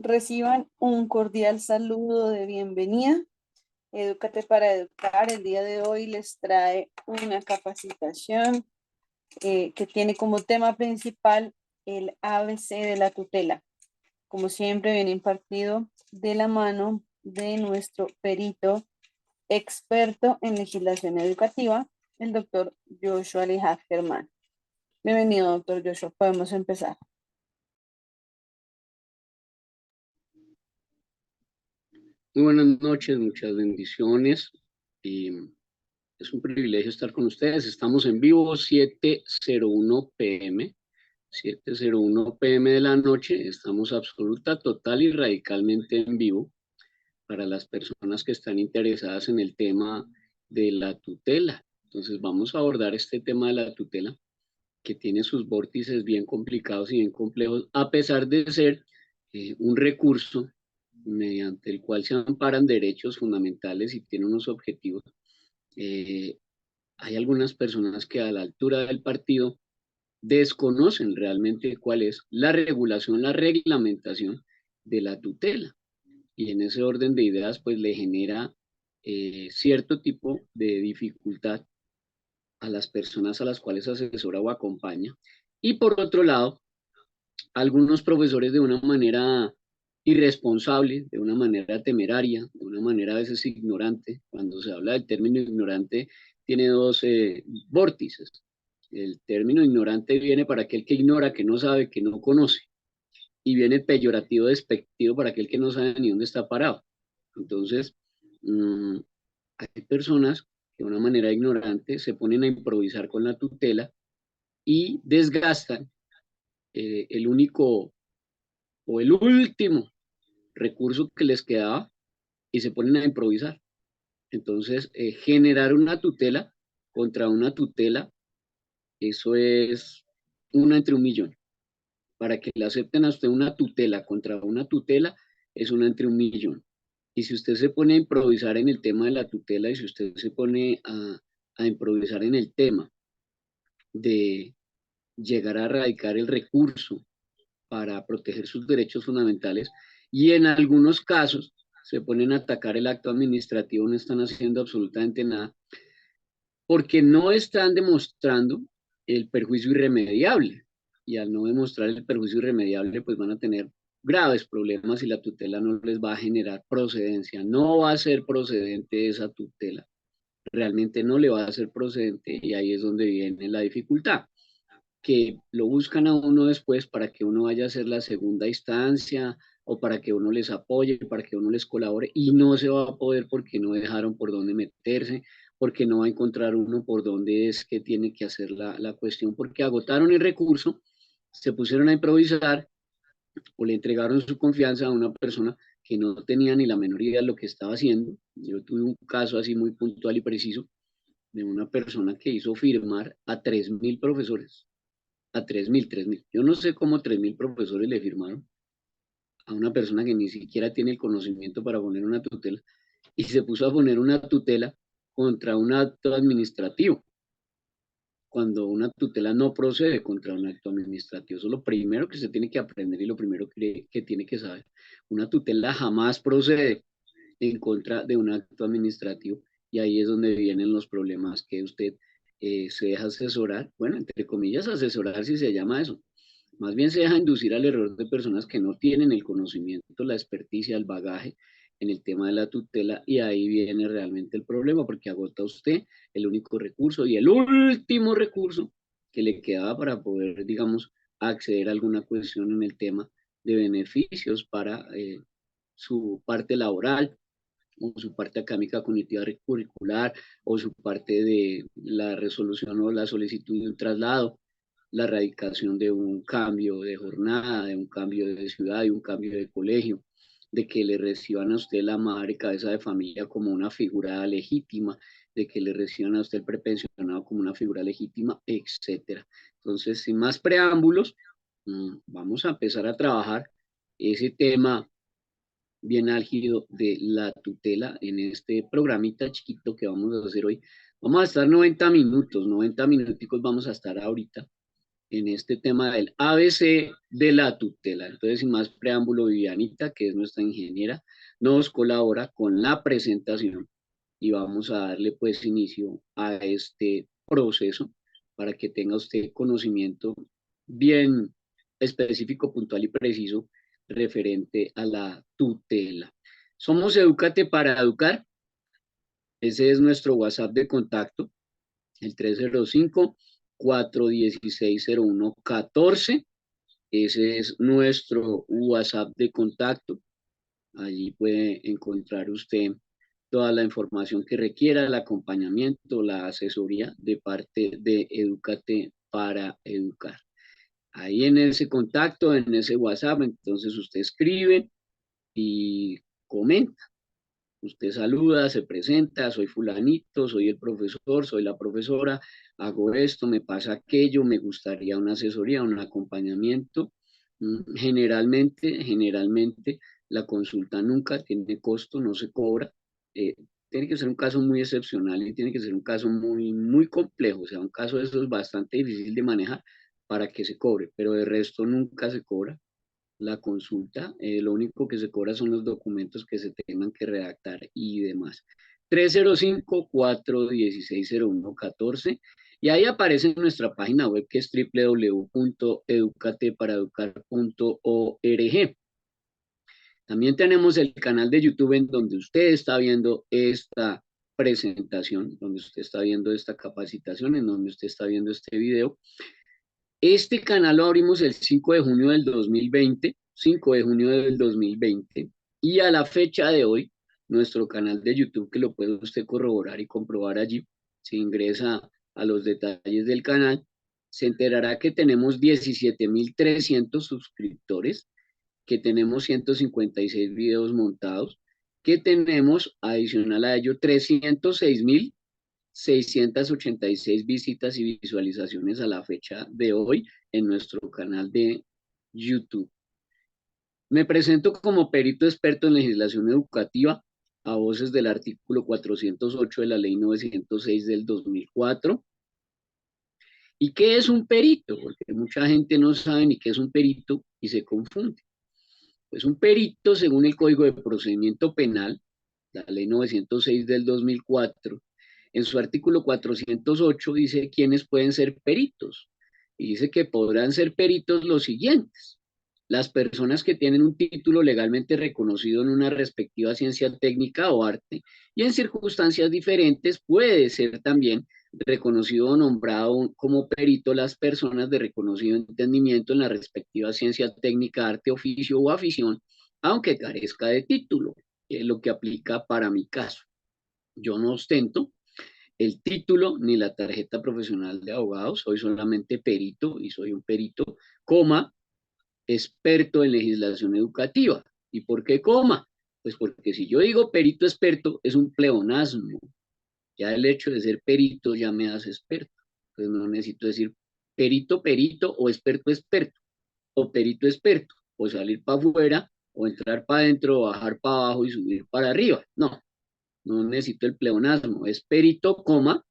Reciban un cordial saludo de bienvenida. Edúcate para Educar. El día de hoy les trae una capacitación que tiene como tema principal el ABC de la tutela. Como siempre, viene impartido de la mano de nuestro perito experto en legislación educativa, el doctor Joshua Alejad Germán. Bienvenido, doctor Joshua. Podemos empezar. Muy buenas noches, muchas bendiciones. Y es un privilegio estar con ustedes. Estamos en vivo, 7:01 p.m. 7:01 p.m. de la noche. Estamos absoluta, total y radicalmente en vivo para las personas que están interesadas en el tema de la tutela. Entonces vamos a abordar este tema de la tutela, que tiene sus vórtices bien complicados y bien complejos, a pesar de ser un recurso mediante el cual se amparan derechos fundamentales y tiene unos objetivos. Eh, Hay algunas personas que a la altura del partido desconocen realmente cuál es la regulación, la reglamentación de la tutela. Y en ese orden de ideas, pues le genera cierto tipo de dificultad a las personas a las cuales asesora o acompaña. Y por otro lado, algunos profesores de una manera irresponsable, de una manera temeraria, de una manera a veces ignorante. Cuando se habla del término ignorante, tiene dos vórtices. El término ignorante viene para aquel que ignora, que no sabe, que no conoce. Y viene peyorativo, despectivo para aquel que no sabe ni dónde está parado. Entonces, hay personas que de una manera ignorante se ponen a improvisar con la tutela y desgastan el único o el último recurso que les quedaba y se ponen a improvisar. Entonces, generar una tutela contra una tutela, eso es una entre un millón. Para que le acepten a usted una tutela contra una tutela, es una entre un millón. Y si usted se pone a improvisar en el tema de la tutela y si usted se pone a improvisar en el tema de llegar a erradicar el recurso para proteger sus derechos fundamentales y en algunos casos se ponen a atacar el acto administrativo, no están haciendo absolutamente nada, porque no están demostrando el perjuicio irremediable. Y al no demostrar el perjuicio irremediable, pues van a tener graves problemas y la tutela no les va a generar procedencia. No va a ser procedente esa tutela. Realmente no le va a ser procedente y ahí es donde viene la dificultad, que lo buscan a uno después para que uno vaya a hacer la segunda instancia o para que uno les apoye, para que uno les colabore y no se va a poder porque no dejaron por dónde meterse, porque no va a encontrar uno por dónde es que tiene que hacer la cuestión, porque agotaron el recurso, se pusieron a improvisar o le entregaron su confianza a una persona que no tenía ni la menor idea de lo que estaba haciendo. Yo tuve un caso así muy puntual y preciso de una persona que hizo firmar a 3.000 profesores, a 3.000. Yo no sé cómo 3.000 profesores le firmaron a una persona que ni siquiera tiene el conocimiento para poner una tutela y se puso a poner una tutela contra un acto administrativo, cuando una tutela no procede contra un acto administrativo. Eso es lo primero que se tiene que aprender y lo primero que tiene que saber. Una tutela jamás procede en contra de un acto administrativo y ahí es donde vienen los problemas que usted se deja asesorar, bueno, entre comillas, asesorar si se llama eso. Más bien se deja inducir al error de personas que no tienen el conocimiento, la experticia, el bagaje en el tema de la tutela y ahí viene realmente el problema porque agota usted el único recurso y el último recurso que le quedaba para poder, digamos, acceder a alguna cuestión en el tema de beneficios para su parte laboral o su parte académica cognitiva curricular o su parte de la resolución o la solicitud de un traslado, la erradicación de un cambio de jornada, de un cambio de ciudad, de un cambio de colegio, de que le reciban a usted la madre cabeza de familia como una figura legítima, de que le reciban a usted el prepensionado como una figura legítima, etcétera. Entonces, sin más preámbulos, vamos a empezar a trabajar ese tema bien álgido de la tutela en este programita chiquito que vamos a hacer hoy. Vamos a estar 90 minutos, 90 minuticos vamos a estar ahorita en este tema del ABC de la tutela. Entonces, sin más preámbulo, Vivianita, que es nuestra ingeniera, nos colabora con la presentación y vamos a darle pues inicio a este proceso para que tenga usted conocimiento bien específico, puntual y preciso referente a la tutela. Somos Edúcate para Educar. Ese es nuestro WhatsApp de contacto, el 305-416-0114. Ese es nuestro WhatsApp de contacto. Allí puede encontrar usted toda la información que requiera, el acompañamiento, la asesoría de parte de Edúcate para Educar. Ahí en ese contacto, en ese WhatsApp, entonces usted escribe y comenta. Usted saluda, se presenta, soy fulanito, soy el profesor, soy la profesora, hago esto, me pasa aquello, me gustaría una asesoría, un acompañamiento. Generalmente la consulta nunca tiene costo, no se cobra. Eh, Tiene que ser un caso muy excepcional y tiene que ser un caso muy complejo, o sea, un caso de esos bastante difícil de manejar para que se cobre, pero de resto nunca se cobra la consulta. Lo único que se cobra son los documentos que se tengan que redactar y demás. 305-416-0114 y ahí aparece nuestra página web que es www.educateparaeducar.org. También tenemos el canal de YouTube en donde usted está viendo esta presentación, donde usted está viendo esta capacitación, en donde usted está viendo este video. Este canal lo abrimos el 5 de junio del 2020, 5 de junio del 2020, y a la fecha de hoy, nuestro canal de YouTube, que lo puede usted corroborar y comprobar allí, si ingresa a los detalles del canal, se enterará que tenemos 17.300 suscriptores, que tenemos 156 videos montados, que tenemos, adicional a ello, 306.686 visitas y visualizaciones a la fecha de hoy en nuestro canal de YouTube. Me presento como perito experto en legislación educativa a voces del artículo 408 de la ley 906 del 2004. ¿Y qué es un perito? Porque mucha gente no sabe ni qué es un perito y se confunde. Pues un perito, según el Código de Procedimiento Penal, la ley 906 del 2004, en su artículo 408 dice quiénes pueden ser peritos. Y dice que podrán ser peritos los siguientes: las personas que tienen un título legalmente reconocido en una respectiva ciencia técnica o arte, y en circunstancias diferentes puede ser también reconocido o nombrado como perito las personas de reconocido entendimiento en la respectiva ciencia técnica, arte, oficio o afición, aunque carezca de título, que es lo que aplica para mi caso. Yo no ostento el título ni la tarjeta profesional de abogado, soy solamente perito y soy un perito, coma, experto en legislación educativa. ¿Y por qué coma? Pues porque si yo digo perito experto es un pleonasmo. Ya el hecho de ser perito ya me hace experto. Entonces no necesito decir perito, perito o experto, experto, o perito, experto, o salir para afuera, o entrar para adentro, o bajar para abajo y subir para arriba. No, no necesito el pleonasmo. Es perito, coma,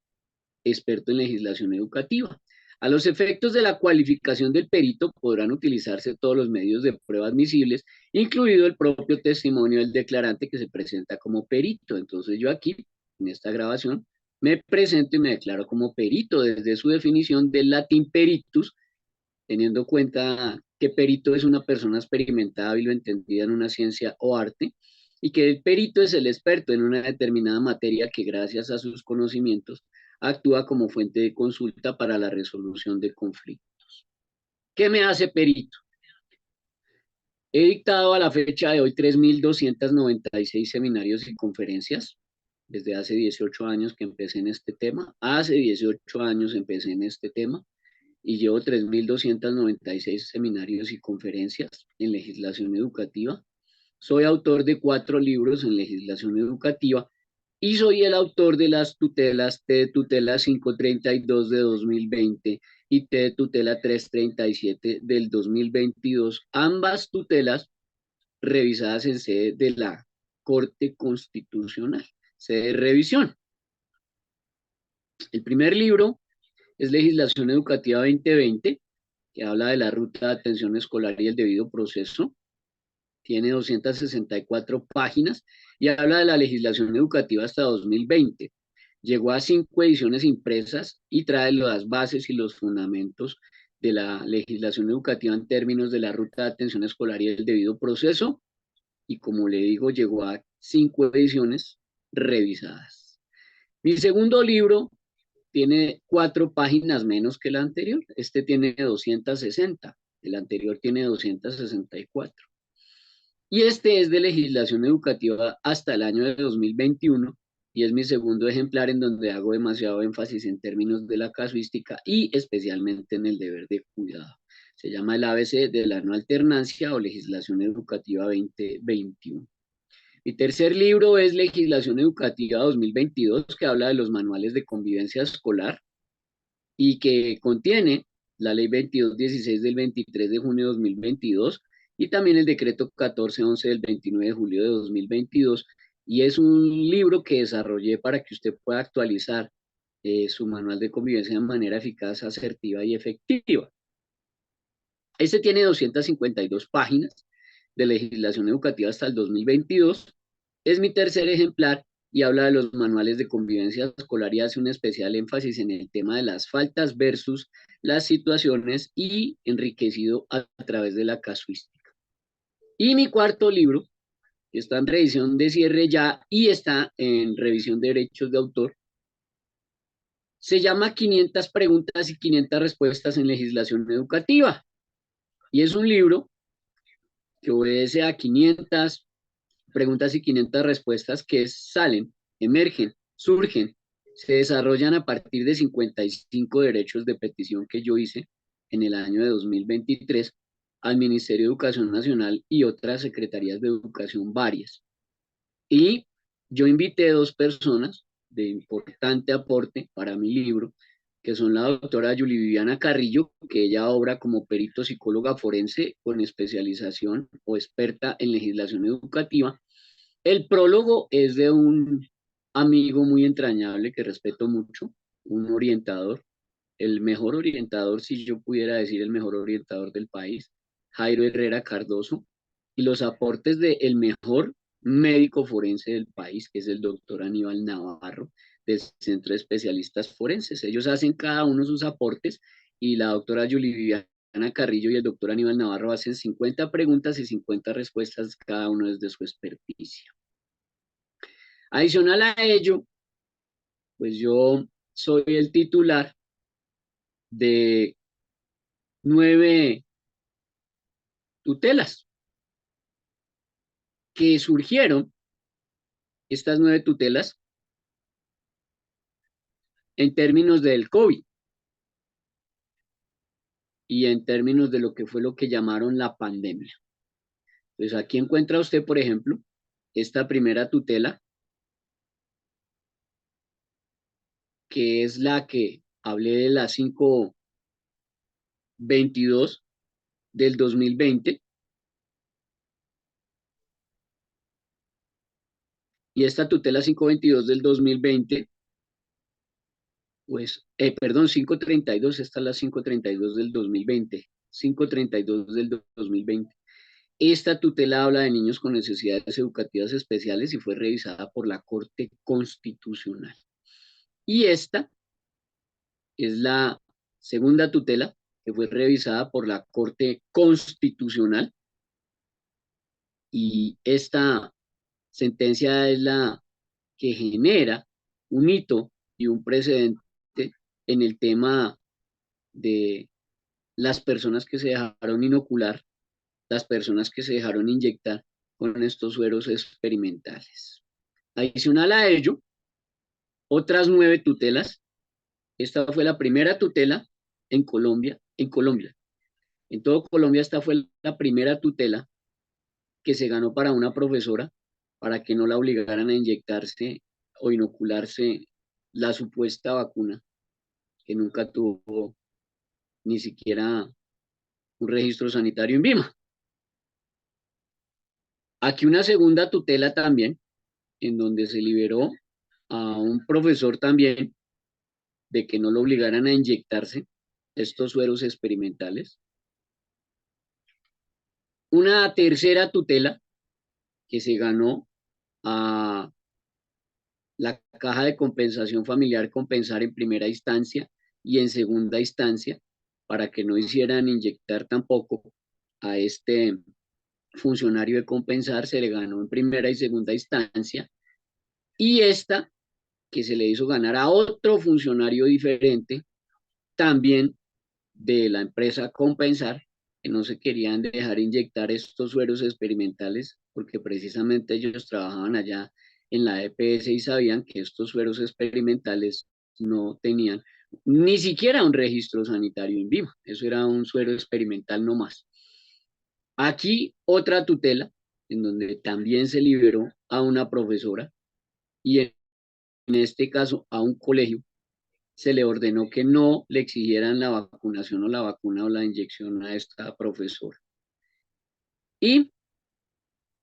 experto en legislación educativa. A los efectos de la cualificación del perito podrán utilizarse todos los medios de prueba admisibles, incluido el propio testimonio del declarante que se presenta como perito. Entonces yo aquí, en esta grabación, me presento y me declaro como perito desde su definición del latín peritus, teniendo en cuenta que perito es una persona experimentada y lo entendida en una ciencia o arte, y que el perito es el experto en una determinada materia que gracias a sus conocimientos actúa como fuente de consulta para la resolución de conflictos. ¿Qué me hace perito? He dictado a la fecha de hoy 3.296 seminarios y conferencias desde hace 18 años que empecé en este tema. Hace 18 años empecé en este tema y llevo 3.296 seminarios y conferencias en legislación educativa. Soy autor de 4 libros en legislación educativa y soy el autor de las tutelas T de tutela 532 de 2020 y T de tutela 337 del 2022, ambas tutelas revisadas en sede de la Corte Constitucional, sede de revisión. El primer libro es Legislación Educativa 2020, que habla de la ruta de atención escolar y el debido proceso. Tiene 264 páginas y habla de la legislación educativa hasta 2020. Llegó a 5 ediciones impresas y trae las bases y los fundamentos de la legislación educativa en términos de la ruta de atención escolar y el debido proceso. Y como le digo, llegó a 5 ediciones revisadas. Mi segundo libro tiene 4 páginas menos que el anterior. Este tiene 260, el anterior tiene 264. Y este es de legislación educativa hasta el año de 2021 y es mi segundo ejemplar en donde hago demasiado énfasis en términos de la casuística y especialmente en el deber de cuidado. Se llama el ABC de la no alternancia o legislación educativa 2021. Mi tercer libro es Legislación Educativa 2022, que habla de los manuales de convivencia escolar y que contiene la Ley 2216 del 23 de junio de 2022 y también el decreto 1411 del 29 de julio de 2022. Y es un libro que desarrollé para que usted pueda actualizar su manual de convivencia de manera eficaz, asertiva y efectiva. Este tiene 252 páginas de legislación educativa hasta el 2022. Es mi tercer ejemplar y habla de los manuales de convivencia escolar y hace un especial énfasis en el tema de las faltas versus las situaciones y enriquecido a través de la casuística. Y mi cuarto libro, que está en revisión de cierre ya y está en revisión de derechos de autor, se llama 500 preguntas y 500 respuestas en legislación educativa. Y es un libro que obedece a 500 preguntas y 500 respuestas que salen, emergen, surgen, se desarrollan a partir de 55 derechos de petición que yo hice en el año de 2023 al Ministerio de Educación Nacional y otras secretarías de educación varias. Y yo invité 2 personas de importante aporte para mi libro, que son la doctora Yuli Viviana Carrillo, que ella obra como perito psicóloga forense con especialización o experta en legislación educativa. El prólogo es de un amigo muy entrañable que respeto mucho, un orientador, el mejor orientador, si yo pudiera decir el mejor orientador del país, Jairo Herrera Cardoso, y los aportes del mejor médico forense del país, que es el doctor Aníbal Navarro, del Centro de Especialistas Forenses. Ellos hacen cada uno sus aportes y la doctora Yuli Viviana Carrillo y el doctor Aníbal Navarro hacen 50 preguntas y 50 respuestas, cada uno desde su experticia. Adicional a ello, pues yo soy el titular de 9 tutelas que surgieron, estas 9 tutelas, en términos del COVID y en términos de lo que fue lo que llamaron la pandemia. Pues aquí encuentra usted, por ejemplo, esta primera tutela, que es la que hablé de la 522 del 2020, y esta tutela 522 del 2020, pues, perdón, 532, esta es la 532 del 2020, 532 del 2020. Esta tutela habla de niños con necesidades educativas especiales y fue revisada por la Corte Constitucional. Y esta es la segunda tutela que fue revisada por la Corte Constitucional. Y esta sentencia es la que genera un hito y un precedente en el tema de las personas que se dejaron inocular, las personas que se dejaron inyectar con estos sueros experimentales. Adicional a ello, otras 9 tutelas. Esta fue la primera tutela en Colombia, En todo Colombia esta fue la primera tutela que se ganó para una profesora para que no la obligaran a inyectarse o inocularse la supuesta vacuna que nunca tuvo ni siquiera un registro sanitario en Vima. Aquí una segunda tutela también, en donde se liberó a un profesor también de que no lo obligaran a inyectarse estos sueros experimentales. Una tercera tutela que se ganó a la Caja de Compensación Familiar compensar en primera instancia y en segunda instancia para que no hicieran inyectar tampoco a este funcionario de compensar, se le ganó en primera y segunda instancia, y esta que se le hizo ganar a otro funcionario diferente, también de la empresa compensar, que no se querían dejar inyectar estos sueros experimentales, porque precisamente ellos trabajaban allá en la EPS y sabían que estos sueros experimentales no tenían ni siquiera un registro sanitario en vivo, eso era un suero experimental nomás. Aquí otra tutela, en donde también se liberó a una profesora y en este caso a un colegio, se le ordenó que no le exigieran la vacunación o la vacuna o la inyección a esta profesora. Y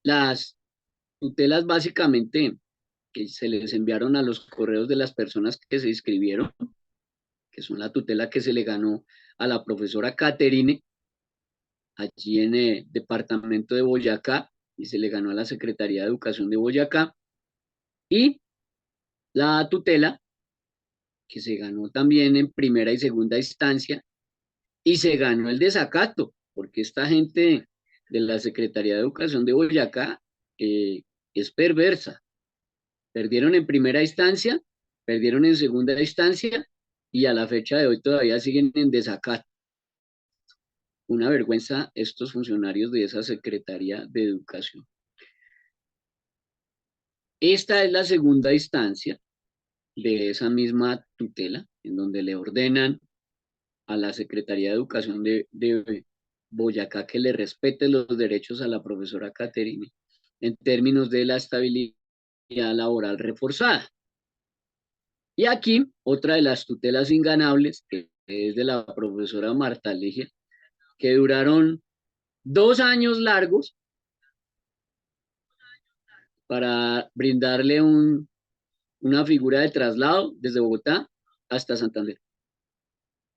las tutelas básicamente que se les enviaron a los correos de las personas que se inscribieron, que son la tutela que se le ganó a la profesora Caterine, allí en el departamento de Boyacá, y se le ganó a la Secretaría de Educación de Boyacá, y la tutela que se ganó también en primera y segunda instancia, y se ganó el desacato, porque esta gente de la Secretaría de Educación de Boyacá es perversa. Perdieron en primera instancia, perdieron en segunda instancia, y a la fecha de hoy todavía siguen en desacato. Una vergüenza estos funcionarios de esa Secretaría de Educación. Esta es la segunda instancia de esa misma tutela, en donde le ordenan a la Secretaría de Educación de Boyacá que le respete los derechos a la profesora Caterine en términos de la estabilidad laboral reforzada. Y aquí, otra de las tutelas inganables, que es de la profesora Marta Ligia, que duraron 2 años largos para brindarle una figura de traslado desde Bogotá hasta Santander.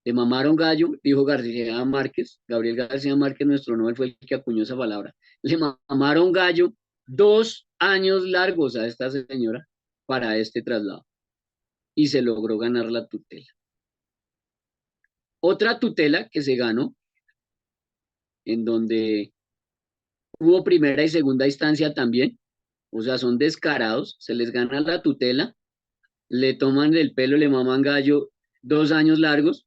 Le mamaron gallo, dijo García Márquez, Gabriel García Márquez, nuestro Nobel, fue el que acuñó esa palabra. Le mamaron gallo 2 años largos a esta señora para este traslado y se logró ganar la tutela. Otra tutela que se ganó, en donde hubo primera y segunda instancia también, o sea, son descarados, se les gana la tutela, le toman el pelo, le maman gallo 2 años largos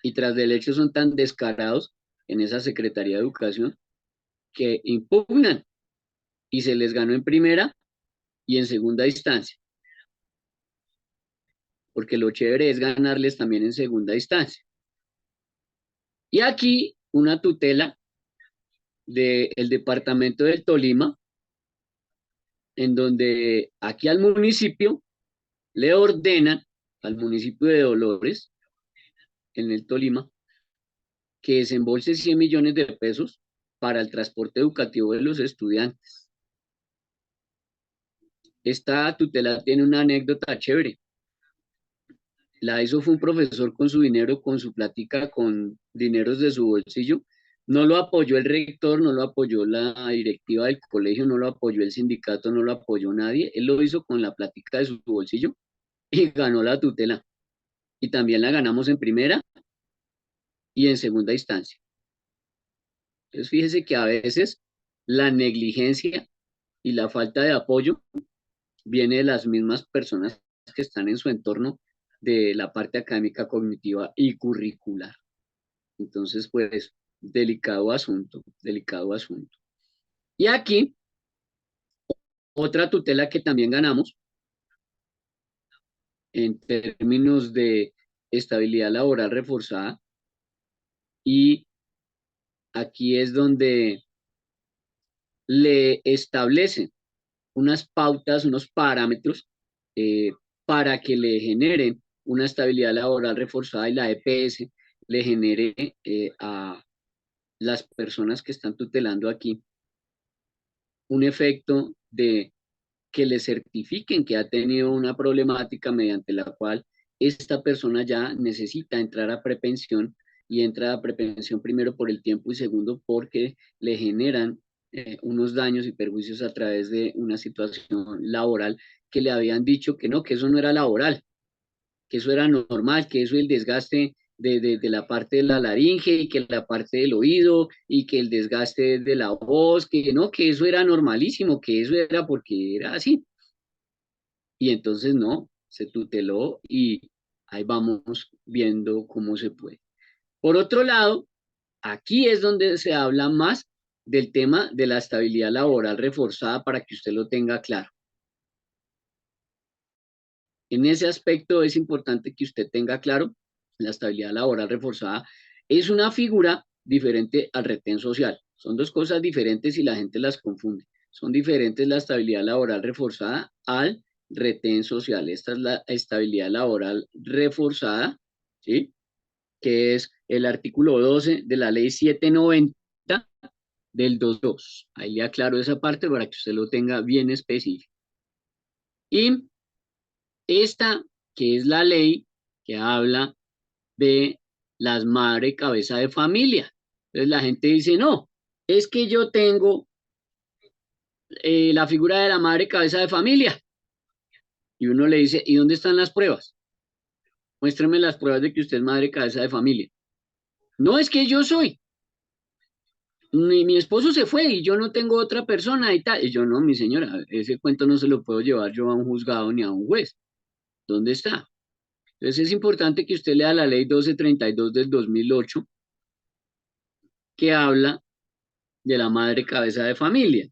y tras del hecho son tan descarados en esa Secretaría de Educación que impugnan y se les ganó en primera y en segunda instancia, porque lo chévere es ganarles también en segunda instancia. Y aquí una tutela del departamento del Tolima, en donde aquí al municipio le ordenan, al municipio de Dolores, en el Tolima, que desembolse 100 millones de pesos para el transporte educativo de los estudiantes. Esta tutela tiene una anécdota chévere. La hizo fue un profesor con su dinero, con su plática, con dineros de su bolsillo. No lo apoyó el rector, no lo apoyó la directiva del colegio, no lo apoyó el sindicato, no lo apoyó nadie. Él lo hizo con la plática de su bolsillo y ganó la tutela. Y también la ganamos en primera y en segunda instancia. Entonces fíjese que a veces la negligencia y la falta de apoyo viene de las mismas personas que están en su entorno de la parte académica, cognitiva y curricular. Entonces, pues, delicado asunto, delicado asunto. Y aquí, otra tutela que también ganamos en términos de estabilidad laboral reforzada, y aquí es donde le establecen unas pautas, unos parámetros eh, para que le generen una estabilidad laboral reforzada y la EPS le genere a las personas que están tutelando aquí un efecto de que le certifiquen que ha tenido una problemática mediante la cual esta persona ya necesita entrar a prepensión y entra a prepensión primero por el tiempo y segundo porque le generan unos daños y perjuicios a través de una situación laboral que le habían dicho que no, que eso no era laboral, que eso era normal, que eso el desgaste de la parte de la laringe y que la parte del oído y que el desgaste de la voz, que no, que eso era normalísimo, que eso era porque era así. Y entonces no, se tuteló y ahí vamos viendo cómo se puede. Por otro lado, aquí es donde se habla más del tema de la estabilidad laboral reforzada para que usted lo tenga claro. En ese aspecto es importante que usted tenga claro, la estabilidad laboral reforzada es una figura diferente al retén social. Son dos cosas diferentes y la gente las confunde. Son diferentes la estabilidad laboral reforzada al retén social. Esta es la estabilidad laboral reforzada, ¿sí? Que es el artículo 12 de la ley 790 del 22. Ahí le aclaro esa parte para que usted lo tenga bien específico. Y esta, que es la ley que habla de las madres cabeza de familia. Entonces la gente dice, no, es que yo tengo la figura de la madre cabeza de familia. Y uno le dice, ¿y dónde están las pruebas? Muéstrame las pruebas de que usted es madre cabeza de familia. No, es que yo soy. Mi esposo se fue y yo no tengo otra persona y tal. Y yo, no, mi señora, ese cuento no se lo puedo llevar yo a un juzgado ni a un juez. ¿Dónde está? Entonces es importante que usted lea la ley 1232 del 2008 que habla de la madre cabeza de familia.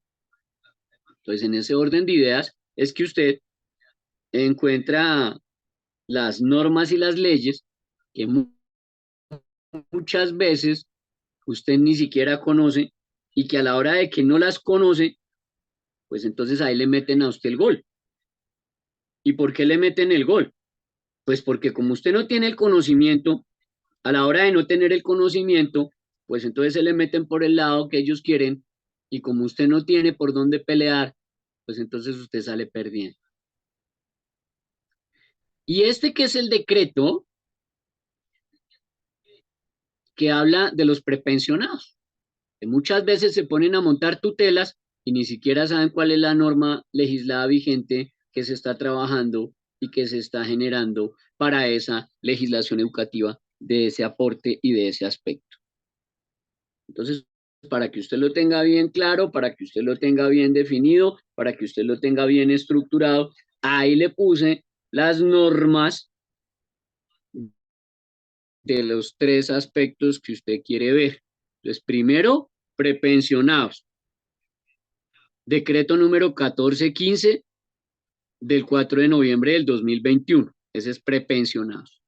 Entonces, en ese orden de ideas es que usted encuentra las normas y las leyes que muchas veces usted ni siquiera conoce y que a la hora de que no las conoce, pues entonces ahí le meten a usted el gol. ¿Y por qué le meten el gol? Pues porque como usted no tiene el conocimiento, a la hora de no tener el conocimiento, pues entonces se le meten por el lado que ellos quieren y como usted no tiene por dónde pelear, pues entonces usted sale perdiendo. Y este que es el decreto que habla de los prepensionados, que muchas veces se ponen a montar tutelas y ni siquiera saben cuál es la norma legislada vigente que se está trabajando y que se está generando para esa legislación educativa de ese aporte y de ese aspecto. Entonces, para que usted lo tenga bien claro, para que usted lo tenga bien definido, para que usted lo tenga bien estructurado, ahí le puse las normas de los tres aspectos que usted quiere ver. Entonces, primero, prepensionados. Decreto número 1415 del 4 de noviembre del 2021. Ese es prepensionados.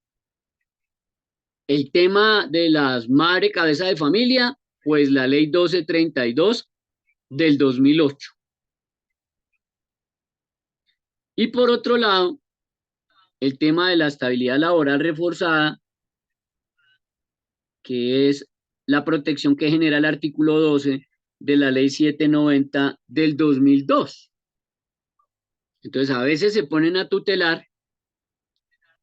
El tema de las madres cabeza de familia, pues la ley 1232 del 2008. Y por otro lado, el tema de la estabilidad laboral reforzada, que es la protección que genera el artículo 12 de la ley 790 del 2002. Entonces, a veces se ponen a tutelar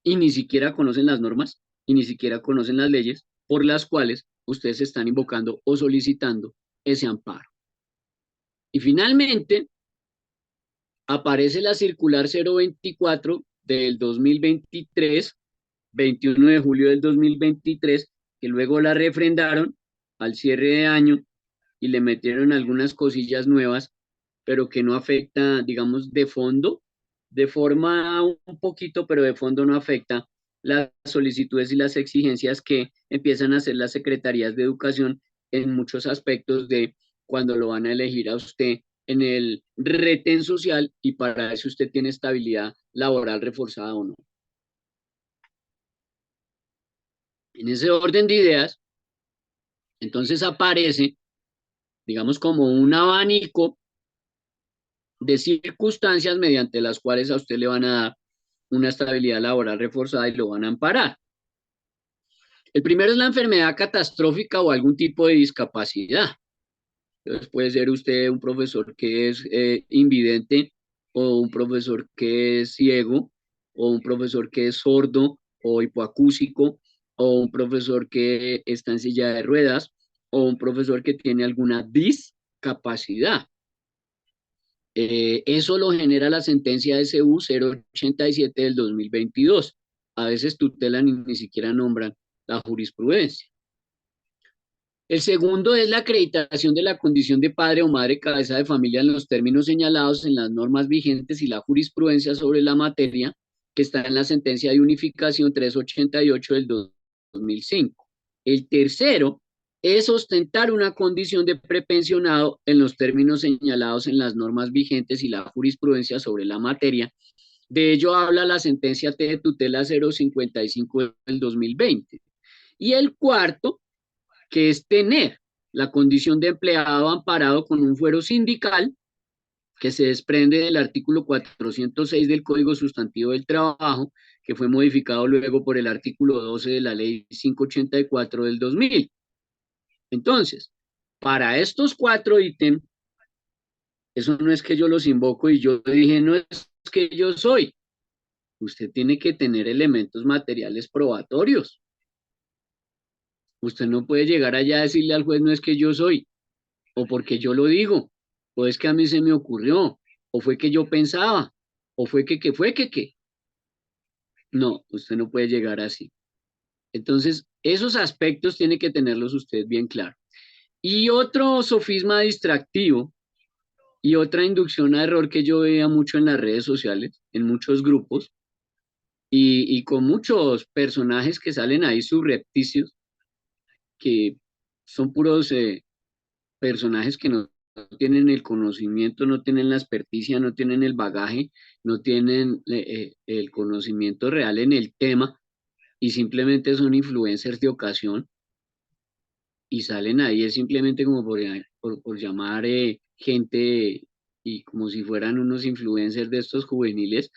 y ni siquiera conocen las normas y ni siquiera conocen las leyes por las cuales ustedes están invocando o solicitando ese amparo. Y finalmente, aparece la circular 024 del 2023, 21 de julio del 2023, que luego la refrendaron al cierre de año y le metieron algunas cosillas nuevas, pero que no afecta, digamos, de fondo, de forma un poquito, pero de fondo no afecta las solicitudes y las exigencias que empiezan a hacer las secretarías de educación en muchos aspectos de cuando lo van a elegir a usted en el retén social y para eso usted tiene estabilidad laboral reforzada o no. En ese orden de ideas, entonces aparece, digamos, como un abanico de circunstancias mediante las cuales a usted le van a dar una estabilidad laboral reforzada y lo van a amparar. El primero es la enfermedad catastrófica o algún tipo de discapacidad. Entonces puede ser usted un profesor que es invidente o un profesor que es ciego o un profesor que es sordo o hipoacúsico, o un profesor que está en silla de ruedas, o un profesor que tiene alguna discapacidad. Eso lo genera la sentencia SU 087 del 2022. A veces tutelan y ni siquiera nombran la jurisprudencia. El segundo es la acreditación de la condición de padre o madre cabeza de familia en los términos señalados en las normas vigentes y la jurisprudencia sobre la materia, que está en la sentencia de unificación 388 del 2005. El tercero es ostentar una condición de prepensionado en los términos señalados en las normas vigentes y la jurisprudencia sobre la materia. De ello habla la sentencia T de tutela 055 del 2020. Y el cuarto, que es tener la condición de empleado amparado con un fuero sindical que se desprende del artículo 406 del Código Sustantivo del Trabajo, que fue modificado luego por el artículo 12 de la Ley 584 del 2000. Entonces, para estos 4 ítems, eso no es que yo los invoco y yo dije, no es que yo soy. Usted tiene que tener elementos materiales probatorios. Usted no puede llegar allá a decirle al juez, no es que yo soy, o porque yo lo digo, o es que a mí se me ocurrió, o fue que yo pensaba, o fue que fue que. No, usted no puede llegar así. Entonces, esos aspectos tiene que tenerlos usted bien claro. Y otro sofisma distractivo y otra inducción a error que yo veía mucho en las redes sociales, en muchos grupos, y con muchos personajes que salen ahí subrepticios, que son puros personajes que no tienen el conocimiento, no tienen la experticia, no tienen el bagaje, no tienen el conocimiento real en el tema y simplemente son influencers de ocasión y salen ahí es simplemente como por llamar gente y como si fueran unos influencers de estos juveniles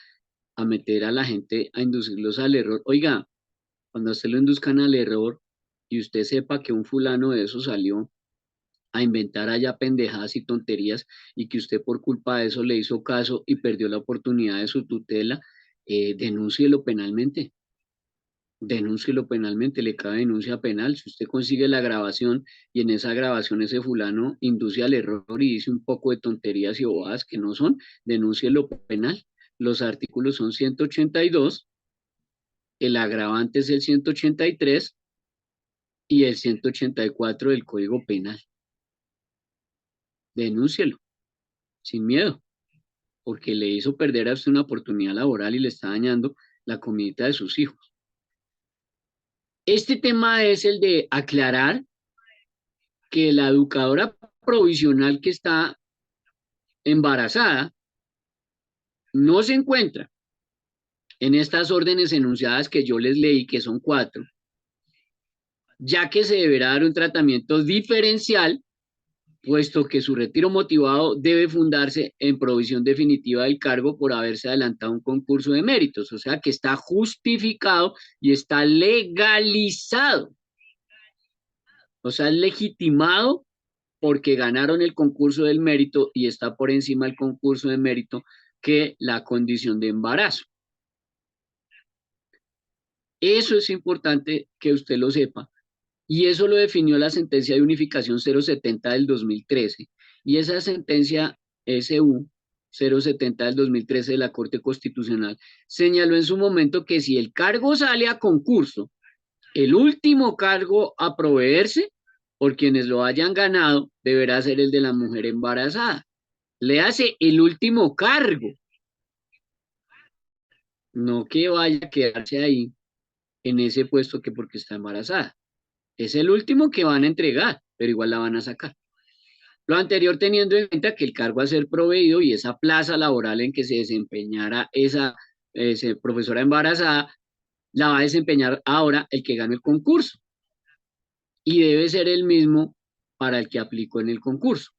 a meter a la gente, a inducirlos al error. Oiga, cuando a usted lo induzcan al error y usted sepa que un fulano de eso salió a inventar allá pendejadas y tonterías y que usted por culpa de eso le hizo caso y perdió la oportunidad de su tutela, denúncielo penalmente. Denúncielo penalmente, le cabe denuncia penal. Si usted consigue la grabación y en esa grabación ese fulano induce al error y dice un poco de tonterías y bobadas que no son, denúncielo penal. Los artículos son 182, el agravante es el 183 y el 184 del Código Penal. Denúncielo, sin miedo, porque le hizo perder a usted una oportunidad laboral y le está dañando la comidita de sus hijos. Este tema es el de aclarar que la educadora provisional que está embarazada no se encuentra en estas órdenes enunciadas que yo les leí, que son 4, ya que se deberá dar un tratamiento diferencial, puesto que su retiro motivado debe fundarse en provisión definitiva del cargo por haberse adelantado un concurso de méritos, o sea que está justificado y está legalizado, o sea, es legitimado porque ganaron el concurso del mérito y está por encima del concurso de mérito que la condición de embarazo. Eso es importante que usted lo sepa. Y eso lo definió la sentencia de unificación 070 del 2013. Y esa sentencia SU 070 del 2013 de la Corte Constitucional señaló en su momento que si el cargo sale a concurso, el último cargo a proveerse por quienes lo hayan ganado deberá ser el de la mujer embarazada. Le hace el último cargo, no que vaya a quedarse ahí en ese puesto que porque está embarazada. Es el último que van a entregar, pero igual la van a sacar. Lo anterior teniendo en cuenta que el cargo a ser proveído y esa plaza laboral en que se desempeñara esa profesora embarazada, la va a desempeñar ahora el que gane el concurso. Y debe ser el mismo para el que aplicó en el concurso.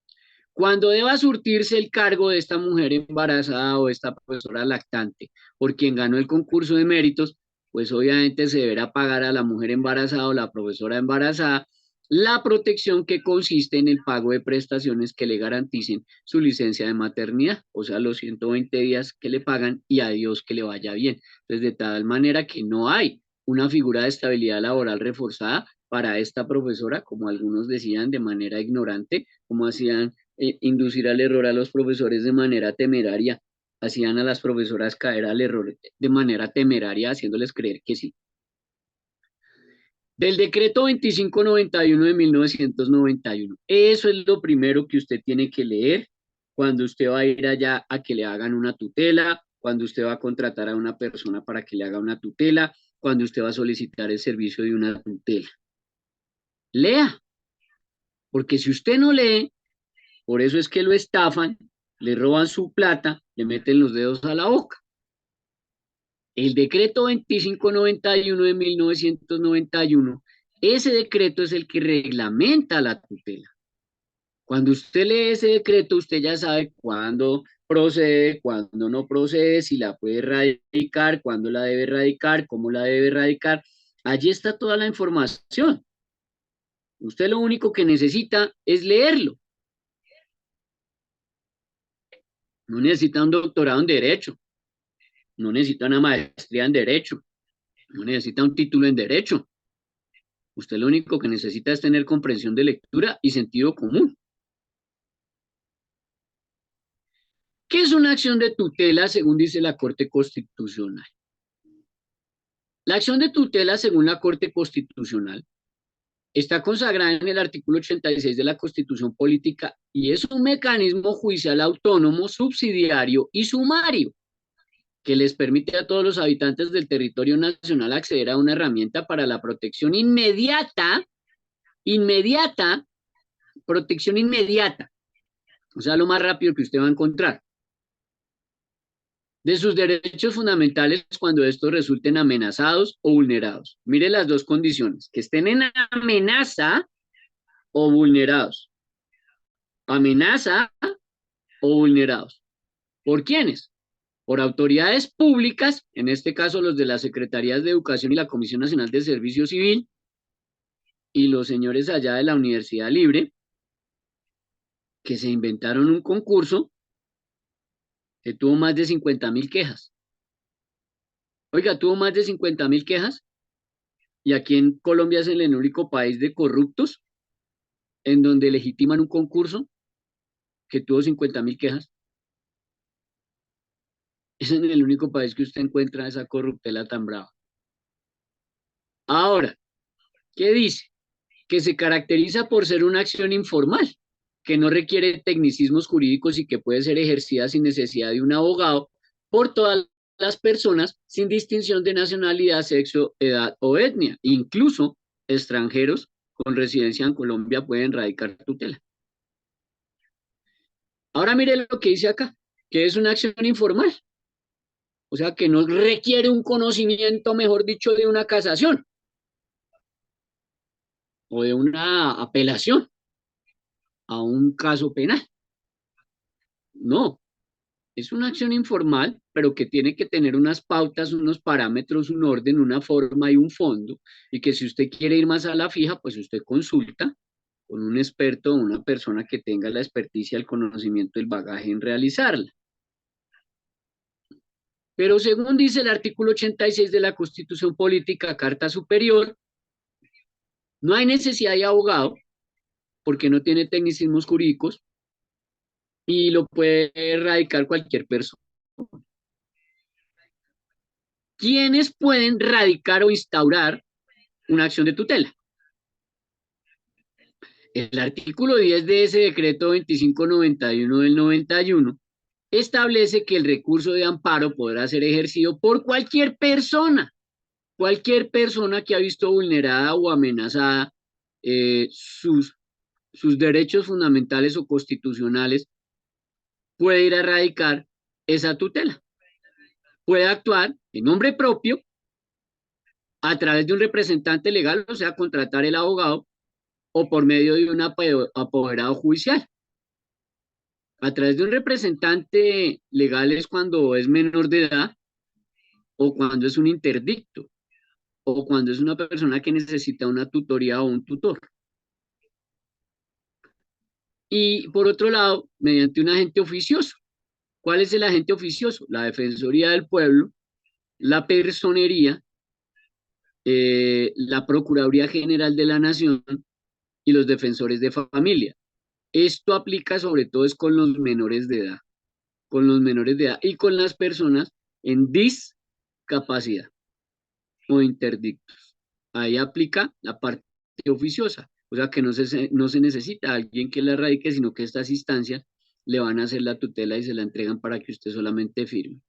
Cuando deba surtirse el cargo de esta mujer embarazada o esta profesora lactante por quien ganó el concurso de méritos, pues obviamente se deberá pagar a la mujer embarazada o la profesora embarazada la protección que consiste en el pago de prestaciones que le garanticen su licencia de maternidad, o sea, los 120 días que le pagan y a Dios que le vaya bien. Entonces, de tal manera que no hay una figura de estabilidad laboral reforzada para esta profesora, como algunos decían de manera ignorante, como hacían inducir al error a los profesores de manera temeraria, hacían a las profesoras caer al error de manera temeraria, haciéndoles creer que sí. Del decreto 2591 de 1991. Eso es lo primero que usted tiene que leer cuando usted va a ir allá a que le hagan una tutela, cuando usted va a contratar a una persona para que le haga una tutela, cuando usted va a solicitar el servicio de una tutela. Lea, porque si usted no lee, por eso es que lo estafan, le roban su plata, le meten los dedos a la boca. El decreto 2591 de 1991, ese decreto es el que reglamenta la tutela. Cuando usted lee ese decreto, usted ya sabe cuándo procede, cuándo no procede, si la puede radicar, cuándo la debe radicar, cómo la debe radicar. Allí está toda la información. Usted lo único que necesita es leerlo. No necesita un doctorado en Derecho, no necesita una maestría en Derecho, no necesita un título en Derecho. Usted lo único que necesita es tener comprensión de lectura y sentido común. ¿Qué es una acción de tutela según dice la Corte Constitucional? La acción de tutela según la Corte Constitucional está consagrada en el artículo 86 de la Constitución Política y es un mecanismo judicial autónomo, subsidiario y sumario que les permite a todos los habitantes del territorio nacional acceder a una herramienta para la protección inmediata, protección inmediata, o sea, lo más rápido que usted va a encontrar, de sus derechos fundamentales cuando estos resulten amenazados o vulnerados. Mire las dos condiciones, que estén en amenaza o vulnerados. Amenaza o vulnerados. ¿Por quiénes? Por autoridades públicas, en este caso los de las Secretarías de Educación y la Comisión Nacional de Servicio Civil, y los señores allá de la Universidad Libre, que se inventaron un concurso que tuvo más de 50.000 quejas. Oiga, tuvo más de 50.000 quejas, y aquí en Colombia es el único país de corruptos en donde legitiman un concurso que tuvo 50.000 quejas. Es en el único país que usted encuentra esa corruptela tan brava. Ahora, ¿qué dice? Que se caracteriza por ser una acción informal, que no requiere tecnicismos jurídicos y que puede ser ejercida sin necesidad de un abogado por todas las personas sin distinción de nacionalidad, sexo, edad o etnia. Incluso extranjeros con residencia en Colombia pueden radicar tutela. Ahora mire lo que dice acá, que es una acción informal, o sea que no requiere un conocimiento, mejor dicho, de una casación o de una apelación a un caso penal. No, es una acción informal, pero que tiene que tener unas pautas, unos parámetros, un orden, una forma y un fondo, y que si usted quiere ir más a la fija, pues usted consulta con un experto o una persona que tenga la experticia, el conocimiento, el bagaje en realizarla. Pero según dice el artículo 86 de la Constitución Política, Carta Superior, no hay necesidad de abogado porque no tiene tecnicismos jurídicos y lo puede erradicar cualquier persona. ¿Quiénes pueden radicar o instaurar una acción de tutela? El artículo 10 de ese decreto 2591 del 91 establece que el recurso de amparo podrá ser ejercido por cualquier persona que ha visto vulnerada o amenazada sus derechos fundamentales o constitucionales, puede ir a erradicar esa tutela. Puede actuar en nombre propio, a través de un representante legal, o sea, contratar el abogado, o por medio de un apoderado judicial. A través de un representante legal es cuando es menor de edad, o cuando es un interdicto, o cuando es una persona que necesita una tutoría o un tutor. Y por otro lado, mediante un agente oficioso. ¿Cuál es el agente oficioso? La Defensoría del Pueblo, la Personería la Procuraduría General de la Nación y los defensores de familia. Esto aplica sobre todo es con los menores de edad, con los menores de edad y con las personas en discapacidad o interdictos. Ahí aplica la parte oficiosa, o sea que no se necesita alguien que la radique, sino que estas instancias le van a hacer la tutela y se la entregan para que usted solamente firme.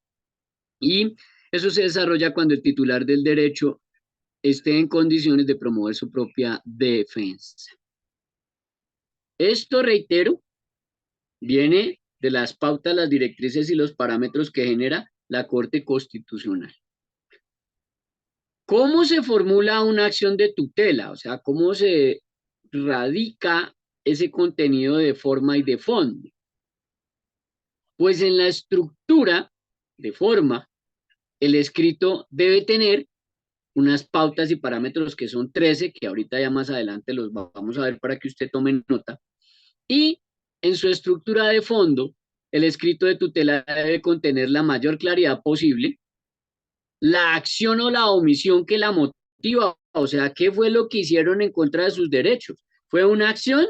Y eso se desarrolla cuando el titular del derecho esté en condiciones de promover su propia defensa. Esto, reitero, viene de las pautas, las directrices y los parámetros que genera la Corte Constitucional. ¿Cómo se formula una acción de tutela? O sea, ¿cómo se radica ese contenido de forma y de fondo? Pues en la estructura de forma, el escrito debe tener unas pautas y parámetros que son 13, que ahorita ya más adelante los vamos a ver para que usted tome nota. Y en su estructura de fondo, el escrito de tutela debe contener la mayor claridad posible, la acción o la omisión que la motiva, o sea, ¿qué fue lo que hicieron en contra de sus derechos? ¿Fue una acción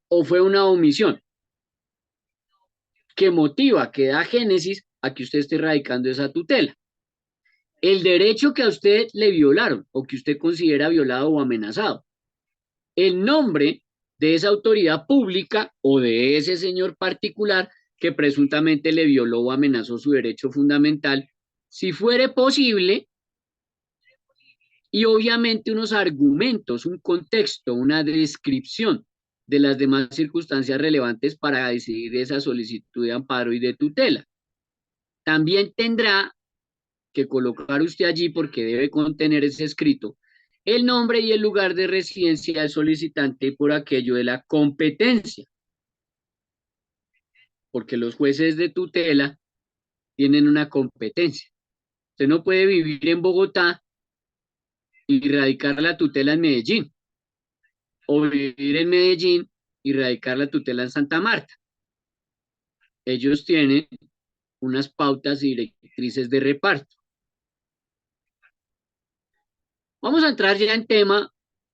o fue una omisión? Que motiva, que da génesis a que usted esté radicando esa tutela. El derecho que a usted le violaron o que usted considera violado o amenazado. El nombre de esa autoridad pública o de ese señor particular que presuntamente le violó o amenazó su derecho fundamental, si fuere posible, y obviamente unos argumentos, un contexto, una descripción de las demás circunstancias relevantes para decidir esa solicitud de amparo y de tutela. También tendrá que colocar usted allí, porque debe contener ese escrito, el nombre y el lugar de residencia del solicitante por aquello de la competencia, porque los jueces de tutela tienen una competencia. Usted no puede vivir en Bogotá y radicar la tutela en Medellín, o vivir en Medellín y radicar la tutela en Santa Marta. Ellos tienen unas pautas y directrices de reparto. Vamos a entrar ya en tema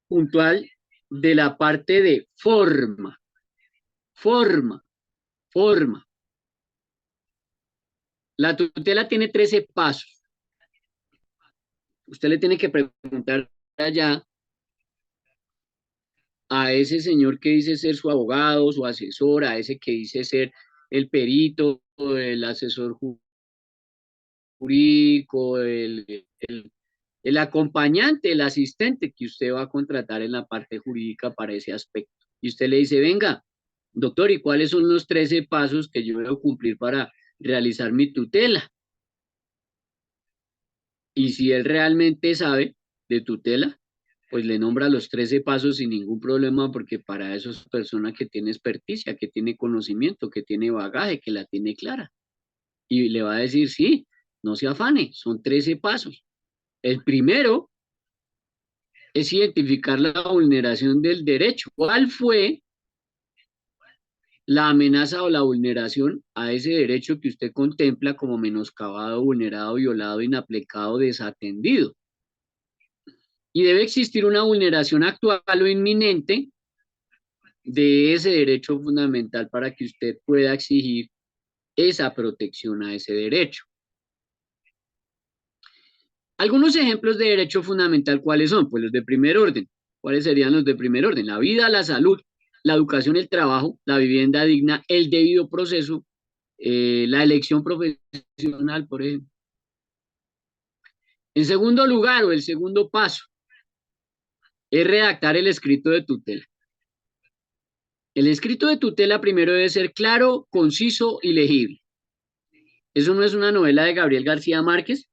puntual de la parte de forma. Forma. La tutela tiene 13 pasos. Usted le tiene que preguntar allá a ese señor que dice ser su abogado, su asesor, a ese que dice ser el perito, el asesor jurídico, el acompañante, el asistente que usted va a contratar en la parte jurídica para ese aspecto. Y usted le dice, venga, doctor, ¿y cuáles son los 13 pasos que yo debo cumplir para realizar mi tutela? Y si él realmente sabe de tutela, pues le nombra los 13 pasos sin ningún problema, porque para eso es persona que tiene experticia, que tiene conocimiento, que tiene bagaje, que la tiene clara. Y le va a decir, sí, no se afane, son 13 pasos. El primero es identificar la vulneración del derecho. ¿Cuál fue la amenaza o la vulneración a ese derecho que usted contempla como menoscabado, vulnerado, violado, inaplicado, desatendido? Y debe existir una vulneración actual o inminente de ese derecho fundamental para que usted pueda exigir esa protección a ese derecho. Algunos ejemplos de derecho fundamental, ¿cuáles son? Pues los de primer orden. ¿Cuáles serían los de primer orden? La vida, la salud, la educación, el trabajo, la vivienda digna, el debido proceso, la elección profesional, por ejemplo. En segundo lugar, o el segundo paso, es redactar el escrito de tutela. El escrito de tutela primero debe ser claro, conciso y legible. Eso no es una novela de Gabriel García Márquez,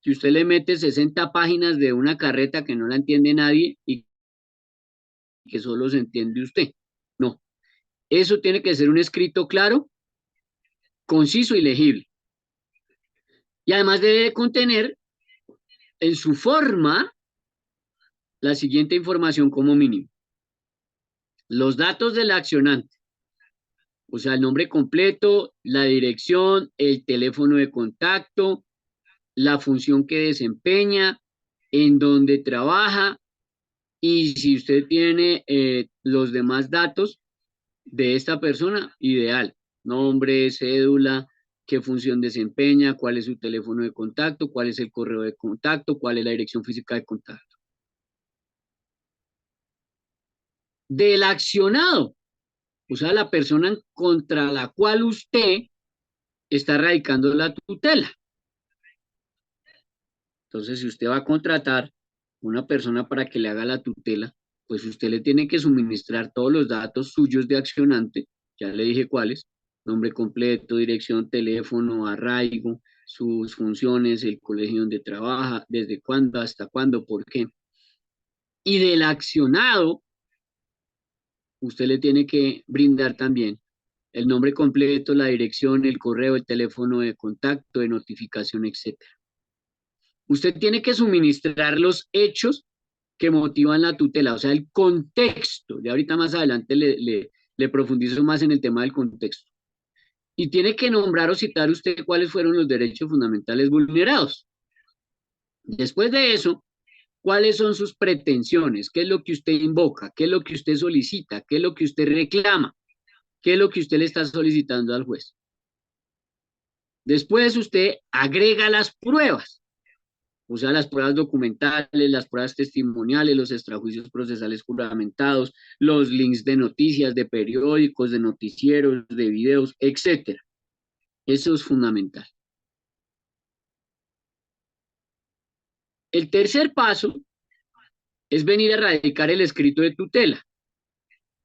que usted le mete 60 páginas de una carreta que no la entiende nadie y que solo se entiende usted. No, eso tiene que ser un escrito claro, conciso y legible. Y además debe contener en su forma la siguiente información como mínimo. Los datos del accionante, o sea, el nombre completo, la dirección, el teléfono de contacto, la función que desempeña, en dónde trabaja y si usted tiene los demás datos de esta persona, ideal. Nombre, cédula, qué función desempeña, cuál es su teléfono de contacto, cuál es el correo de contacto, cuál es la dirección física de contacto. Del accionado, o sea, la persona contra la cual usted está radicando la tutela. Entonces, si usted va a contratar una persona para que le haga la tutela, pues usted le tiene que suministrar todos los datos suyos de accionante, ya le dije cuáles, nombre completo, dirección, teléfono, arraigo, sus funciones, el colegio donde trabaja, desde cuándo, hasta cuándo, por qué. Y del accionado, usted le tiene que brindar también el nombre completo, la dirección, el correo, el teléfono de contacto, de notificación, etcétera. Usted tiene que suministrar los hechos que motivan la tutela, o sea, el contexto. Y ahorita más adelante le profundizo más en el tema del contexto. Y tiene que nombrar o citar usted cuáles fueron los derechos fundamentales vulnerados. Después de eso, cuáles son sus pretensiones, qué es lo que usted invoca, qué es lo que usted solicita, qué es lo que usted reclama, qué es lo que usted le está solicitando al juez. Después usted agrega las pruebas. O sea, las pruebas documentales, las pruebas testimoniales, los extrajuicios procesales juramentados, los links de noticias, de periódicos, de noticieros, de videos, etcétera. Eso es fundamental. El tercer paso es venir a radicar el escrito de tutela.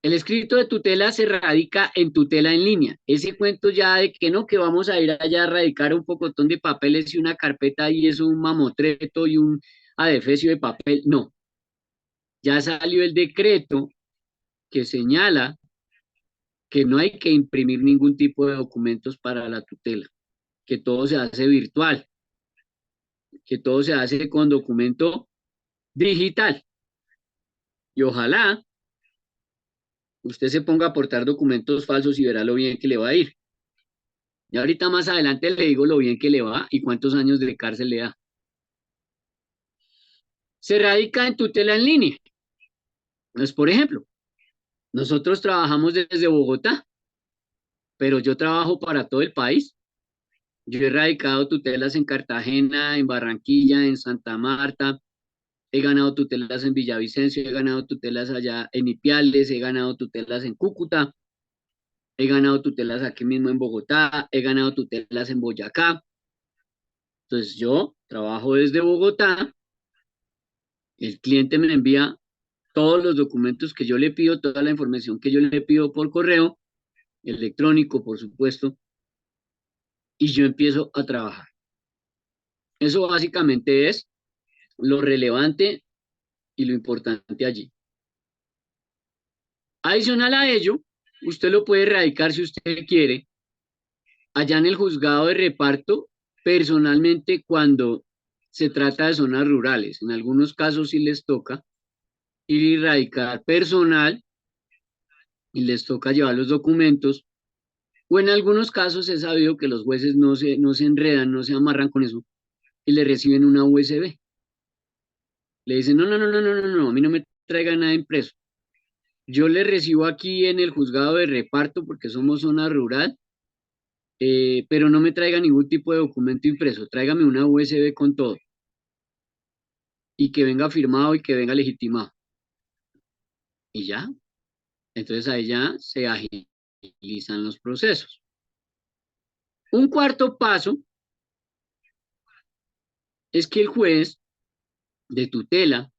El escrito de tutela se radica en tutela en línea. Ese cuento ya de que no, que vamos a ir allá a radicar un pocotón de papeles y una carpeta y eso, un mamotreto y un adefesio de papel, no. Ya salió el decreto que señala que no hay que imprimir ningún tipo de documentos para la tutela, que todo se hace virtual, que todo se hace con documento digital. Y ojalá usted se ponga a aportar documentos falsos y verá lo bien que le va a ir. Y ahorita más adelante le digo lo bien que le va y cuántos años de cárcel le da. Se radica en tutela en línea. Entonces, por ejemplo, nosotros trabajamos desde Bogotá, pero yo trabajo para todo el país. Yo he radicado tutelas en Cartagena, en Barranquilla, en Santa Marta, he ganado tutelas en Villavicencio, he ganado tutelas allá en Ipiales, he ganado tutelas en Cúcuta, he ganado tutelas aquí mismo en Bogotá, he ganado tutelas en Boyacá. Entonces yo trabajo desde Bogotá, el cliente me envía todos los documentos que yo le pido, toda la información que yo le pido por correo, electrónico, por supuesto, y yo empiezo a trabajar. Eso básicamente es lo relevante y lo importante allí. Adicional a ello, usted lo puede erradicar si usted quiere allá en el juzgado de reparto, personalmente cuando se trata de zonas rurales. En algunos casos sí les toca ir y radicar personal y les toca llevar los documentos. O en algunos casos he sabido que los jueces no se enredan, no se amarran con eso y le reciben una USB. Le dicen, no, no, no, no, no, no, no, a mí no me traiga nada impreso. Yo le recibo aquí en el juzgado de reparto porque somos zona rural, pero no me traiga ningún tipo de documento impreso, tráigame una USB con todo y que venga firmado y que venga legitimado. Y ya, entonces ahí ya se agilizan los procesos. Un cuarto paso es que el juez de tutela,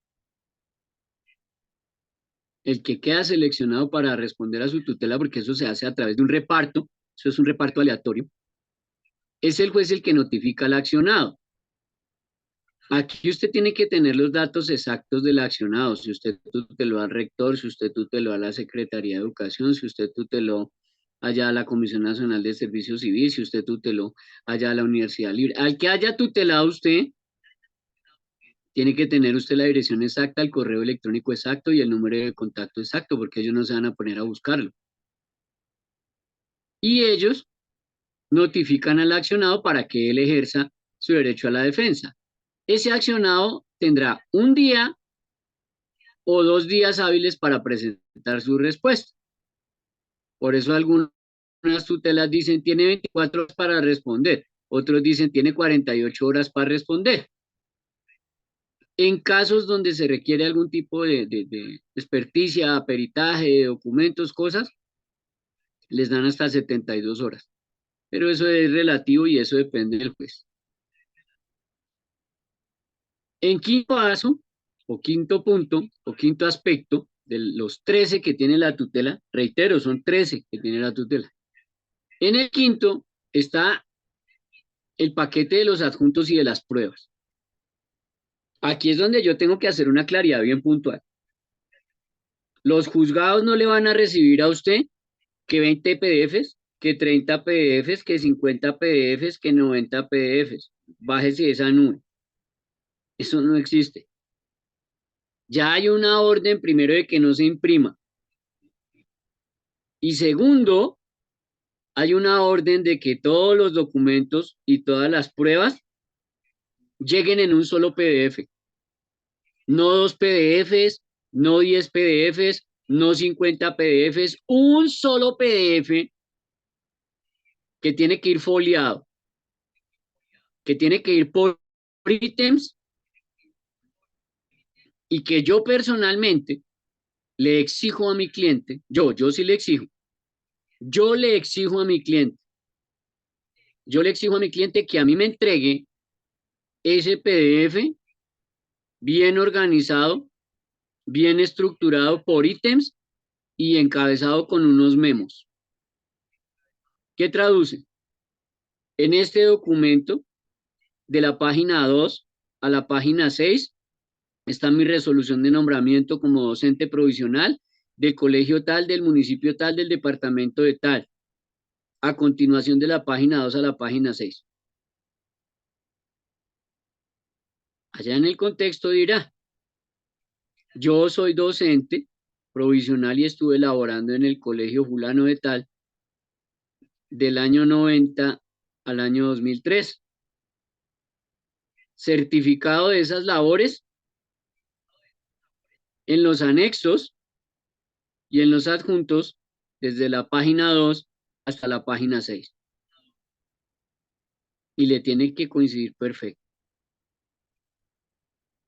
el que queda seleccionado para responder a su tutela, porque eso se hace a través de un reparto, eso es un reparto aleatorio, es el juez el que notifica al accionado. Aquí usted tiene que tener los datos exactos del accionado, si usted tuteló al rector, si usted tuteló a la Secretaría de Educación, si usted tuteló allá a la Comisión Nacional de Servicio Civil, si usted tuteló allá a la Universidad Libre. Al que haya tutelado usted, tiene que tener usted la dirección exacta, el correo electrónico exacto y el número de contacto exacto, porque ellos no se van a poner a buscarlo. Y ellos notifican al accionado para que él ejerza su derecho a la defensa. Ese accionado tendrá un día o 2 días hábiles para presentar su respuesta. Por eso algunas tutelas dicen tiene 24 horas para responder, otros dicen tiene 48 horas para responder. En casos donde se requiere algún tipo de experticia, peritaje, documentos, cosas, les dan hasta 72 horas. Pero eso es relativo y eso depende del juez. En quinto paso, o quinto punto, o quinto aspecto, de los 13 que tiene la tutela, reitero, son 13 que tiene la tutela. En el quinto está el paquete de los adjuntos y de las pruebas. Aquí es donde yo tengo que hacer una claridad bien puntual. Los juzgados no le van a recibir a usted que 20 PDFs, que 30 PDFs, que 50 PDFs, que 90 PDFs. Bájese esa nube. Eso no existe. Ya hay una orden, primero, de que no se imprima. Y segundo, hay una orden de que todos los documentos y todas las pruebas lleguen en un solo PDF. No 2 PDFs, no 10 PDFs, no 50 PDFs, un solo PDF que tiene que ir foliado, que tiene que ir por ítems y que yo personalmente le exijo a mi cliente, yo sí le exijo, yo le exijo a mi cliente, yo le exijo a mi cliente que a mí me entregue ese PDF bien organizado, bien estructurado por ítems y encabezado con unos memos. ¿Qué traduce? En este documento, de la página 2 a la página 6, está mi resolución de nombramiento como docente provisional del colegio tal, del municipio tal, del departamento de tal. A continuación de la página 2 a la página 6. Allá en el contexto dirá, yo soy docente provisional y estuve laborando en el colegio fulano de tal del año 90 al año 2003. Certificado de esas labores en los anexos y en los adjuntos desde la página 2 hasta la página 6. Y le tiene que coincidir perfecto.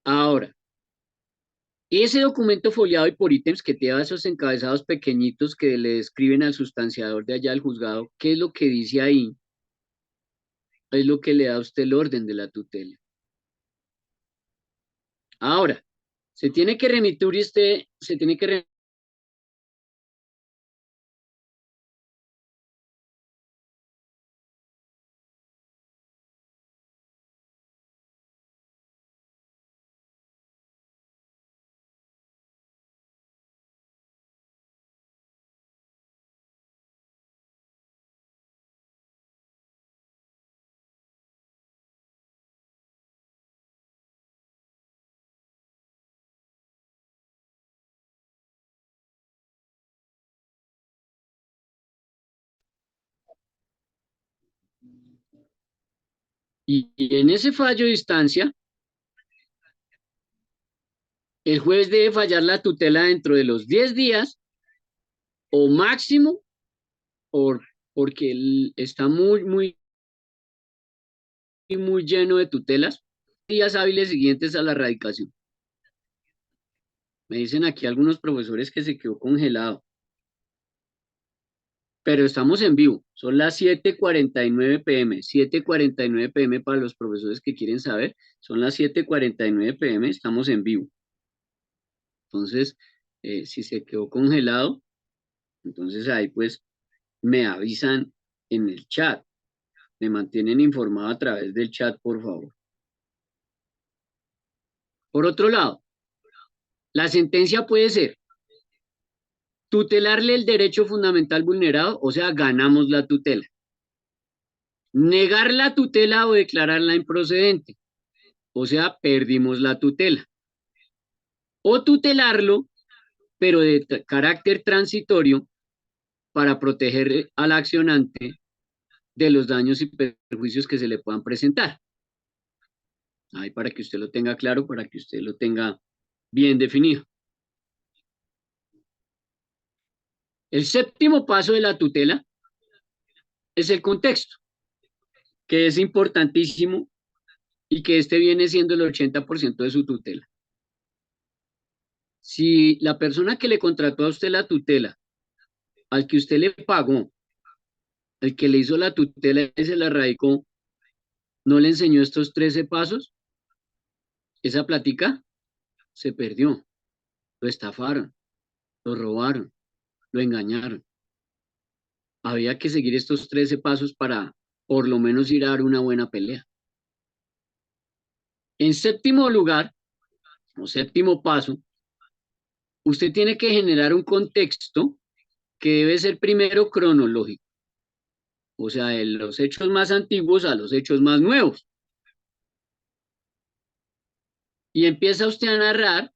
Ahora, ese documento foliado y por ítems que lleva esos encabezados pequeñitos que le describen al sustanciador de allá del juzgado, ¿qué es lo que dice ahí? Es lo que le da a usted el orden de la tutela. Ahora, se tiene que remitir usted, se tiene que y en ese fallo de instancia, el juez debe fallar la tutela dentro de los 10 días o máximo, por, porque está muy lleno de tutelas, días hábiles siguientes a la radicación. Me dicen aquí algunos profesores que se quedó congelado. Pero estamos en vivo. Son las 7:49 pm. 7:49 pm para los profesores que quieren saber. Son las 7:49 pm. Estamos en vivo. Entonces, si se quedó congelado, entonces ahí pues me avisan en el chat. Me mantienen informado a través del chat, por favor. Por otro lado, la sentencia puede ser tutelarle el derecho fundamental vulnerado, o sea, ganamos la tutela. Negar la tutela o declararla improcedente, o sea, perdimos la tutela. O tutelarlo, pero de carácter transitorio para proteger al accionante de los daños y perjuicios que se le puedan presentar. Ahí para que usted lo tenga claro, para que usted lo tenga bien definido. El séptimo paso de la tutela es el contexto, que es importantísimo y que este viene siendo el 80% de su tutela. Si la persona que le contrató a usted la tutela, al que usted le pagó, el que le hizo la tutela y se la radicó, no le enseñó estos 13 pasos, esa platica se perdió, lo estafaron, lo robaron, lo engañaron. Había que seguir estos 13 pasos para por lo menos ir a dar una buena pelea. En séptimo lugar, o séptimo paso, usted tiene que generar un contexto que debe ser primero cronológico, o sea, de los hechos más antiguos a los hechos más nuevos. Y empieza usted a narrar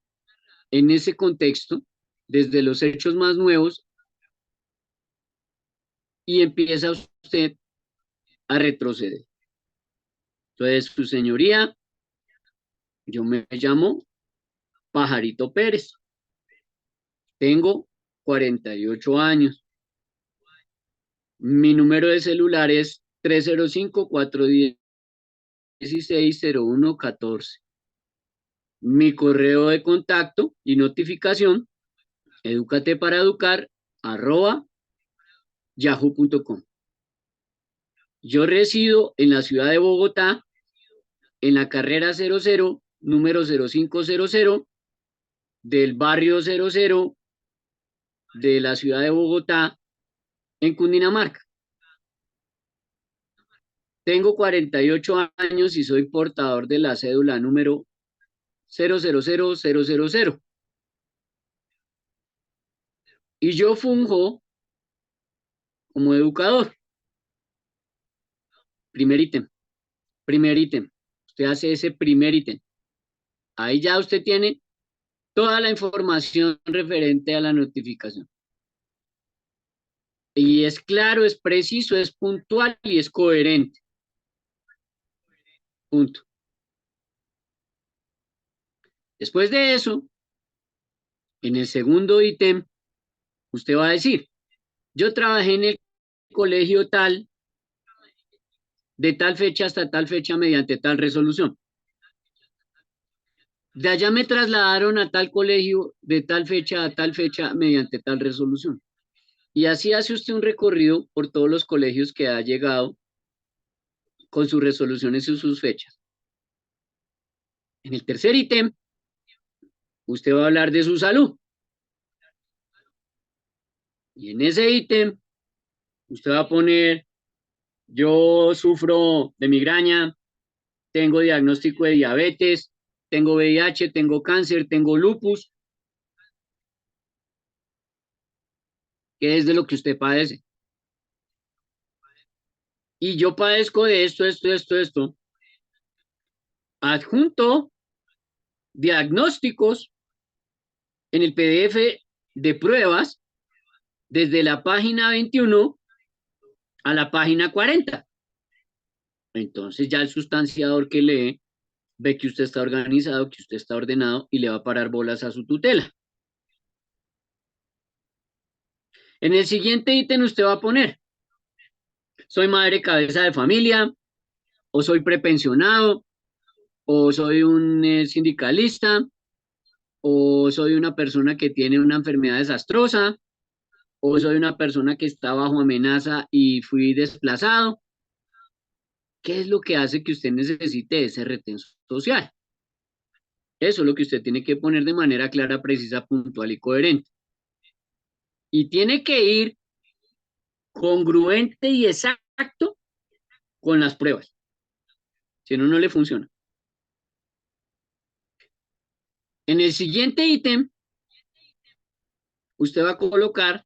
en ese contexto, desde los hechos más nuevos, y empieza usted a retroceder. Entonces, su señoría, yo me llamo Pajarito Pérez, tengo 48 años, mi número de celular es 305-416-0114. Mi correo de contacto y notificación, educateparaeducar@yahoo.com. Yo resido en la ciudad de Bogotá, en la carrera 00, número 0500, del barrio 00 de la ciudad de Bogotá, en Cundinamarca. Tengo 48 años y soy portador de la cédula número 000000. Y yo funjo como educador. Primer ítem, primer ítem. Usted hace ese primer ítem. Ahí ya usted tiene toda la información referente a la notificación. Y es claro, es preciso, es puntual y es coherente. Punto. Después de eso, en el segundo ítem, usted va a decir, yo trabajé en el colegio tal, de tal fecha hasta tal fecha mediante tal resolución. De allá me trasladaron a tal colegio de tal fecha a tal fecha mediante tal resolución. Y así hace usted un recorrido por todos los colegios que ha llegado con sus resoluciones y sus fechas. En el tercer ítem, usted va a hablar de su salud. Y en ese ítem, usted va a poner, yo sufro de migraña, tengo diagnóstico de diabetes, tengo VIH, tengo cáncer, tengo lupus, que es de lo que usted padece. Y yo padezco de esto. Adjunto diagnósticos en el PDF de pruebas desde la página 21 a la página 40. Entonces ya el sustanciador que lee ve que usted está organizado, que usted está ordenado y le va a parar bolas a su tutela. En el siguiente ítem usted va a poner, soy madre cabeza de familia, o soy prepensionado, o soy un sindicalista, o soy una persona que tiene una enfermedad desastrosa, o soy una persona que está bajo amenaza y fui desplazado. ¿Qué es lo que hace que usted necesite ese retén social? Eso es lo que usted tiene que poner de manera clara, precisa, puntual y coherente. Y tiene que ir congruente y exacto con las pruebas. Si no, no le funciona. En el siguiente ítem, usted va a colocar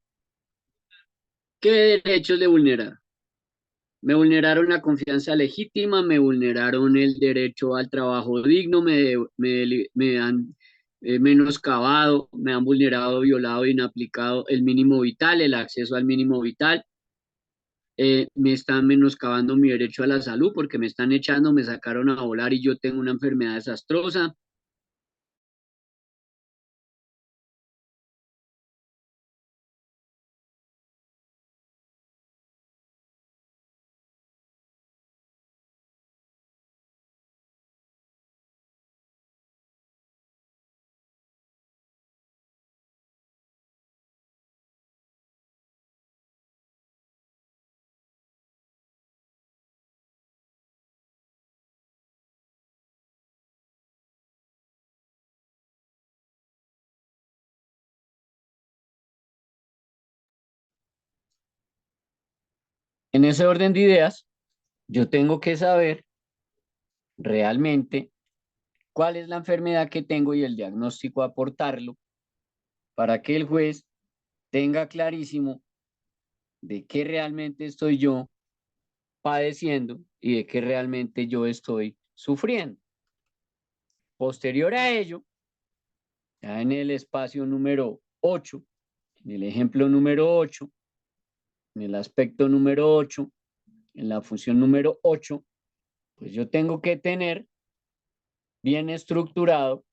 qué derechos le vulneraron. Me vulneraron la confianza legítima, me vulneraron el derecho al trabajo digno, me han menoscabado, me han vulnerado, violado, inaplicado el mínimo vital, el acceso al mínimo vital. me están menoscabando mi derecho a la salud porque me están echando, me sacaron a volar y yo tengo una enfermedad desastrosa. En ese orden de ideas, yo tengo que saber realmente cuál es la enfermedad que tengo y el diagnóstico aportarlo para que el juez tenga clarísimo de qué realmente estoy yo padeciendo y de qué realmente yo estoy sufriendo. Posterior a ello, ya en el espacio número 8, en el ejemplo número 8, en el aspecto número 8, en la función número 8, pues yo tengo que tener bien estructurado,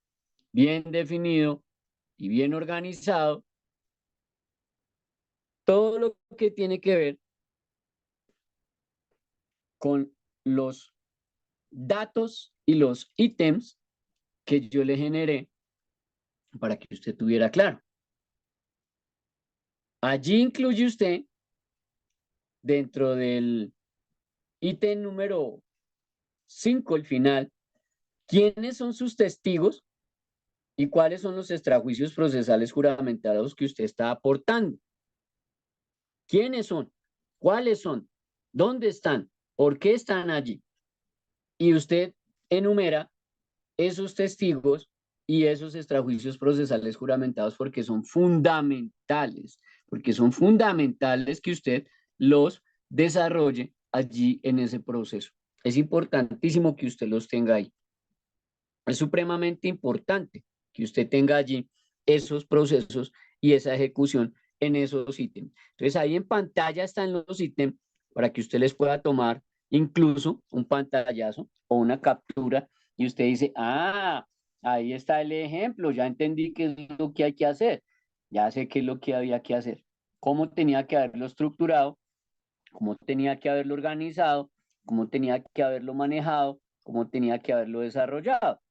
bien definido y bien organizado todo lo que tiene que ver con los datos y los ítems que yo le generé para que usted tuviera claro. Allí incluye usted, dentro del ítem número 5, el final, quiénes son sus testigos y cuáles son los extrajuicios procesales juramentados que usted está aportando. ¿Quiénes son? ¿Cuáles son? ¿Dónde están? ¿Por qué están allí? Y usted enumera esos testigos y esos extrajuicios procesales juramentados porque son fundamentales que usted los desarrolle allí en ese proceso. Es importantísimo que usted los tenga ahí. Es supremamente importante que usted tenga allí esos procesos y esa ejecución en esos ítems. Entonces ahí en pantalla están los ítems para que usted les pueda tomar incluso un pantallazo o una captura y usted dice, ah, ahí está el ejemplo, ya entendí qué es lo que hay que hacer, ya sé qué es lo que había que hacer, cómo tenía que haberlo estructurado, cómo tenía que haberlo organizado, cómo tenía que haberlo manejado, cómo tenía que haberlo desarrollado.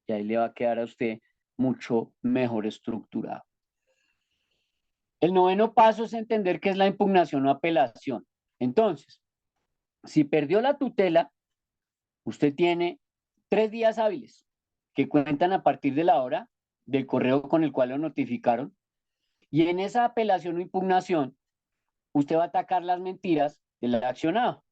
Y ahí le va a quedar a usted mucho mejor estructurado. El noveno paso es entender qué es la impugnación o apelación. Entonces, si perdió la tutela, usted tiene 3 días hábiles que cuentan a partir de la hora del correo con el cual lo notificaron. Y en esa apelación o impugnación, usted va a atacar las mentiras del accionado.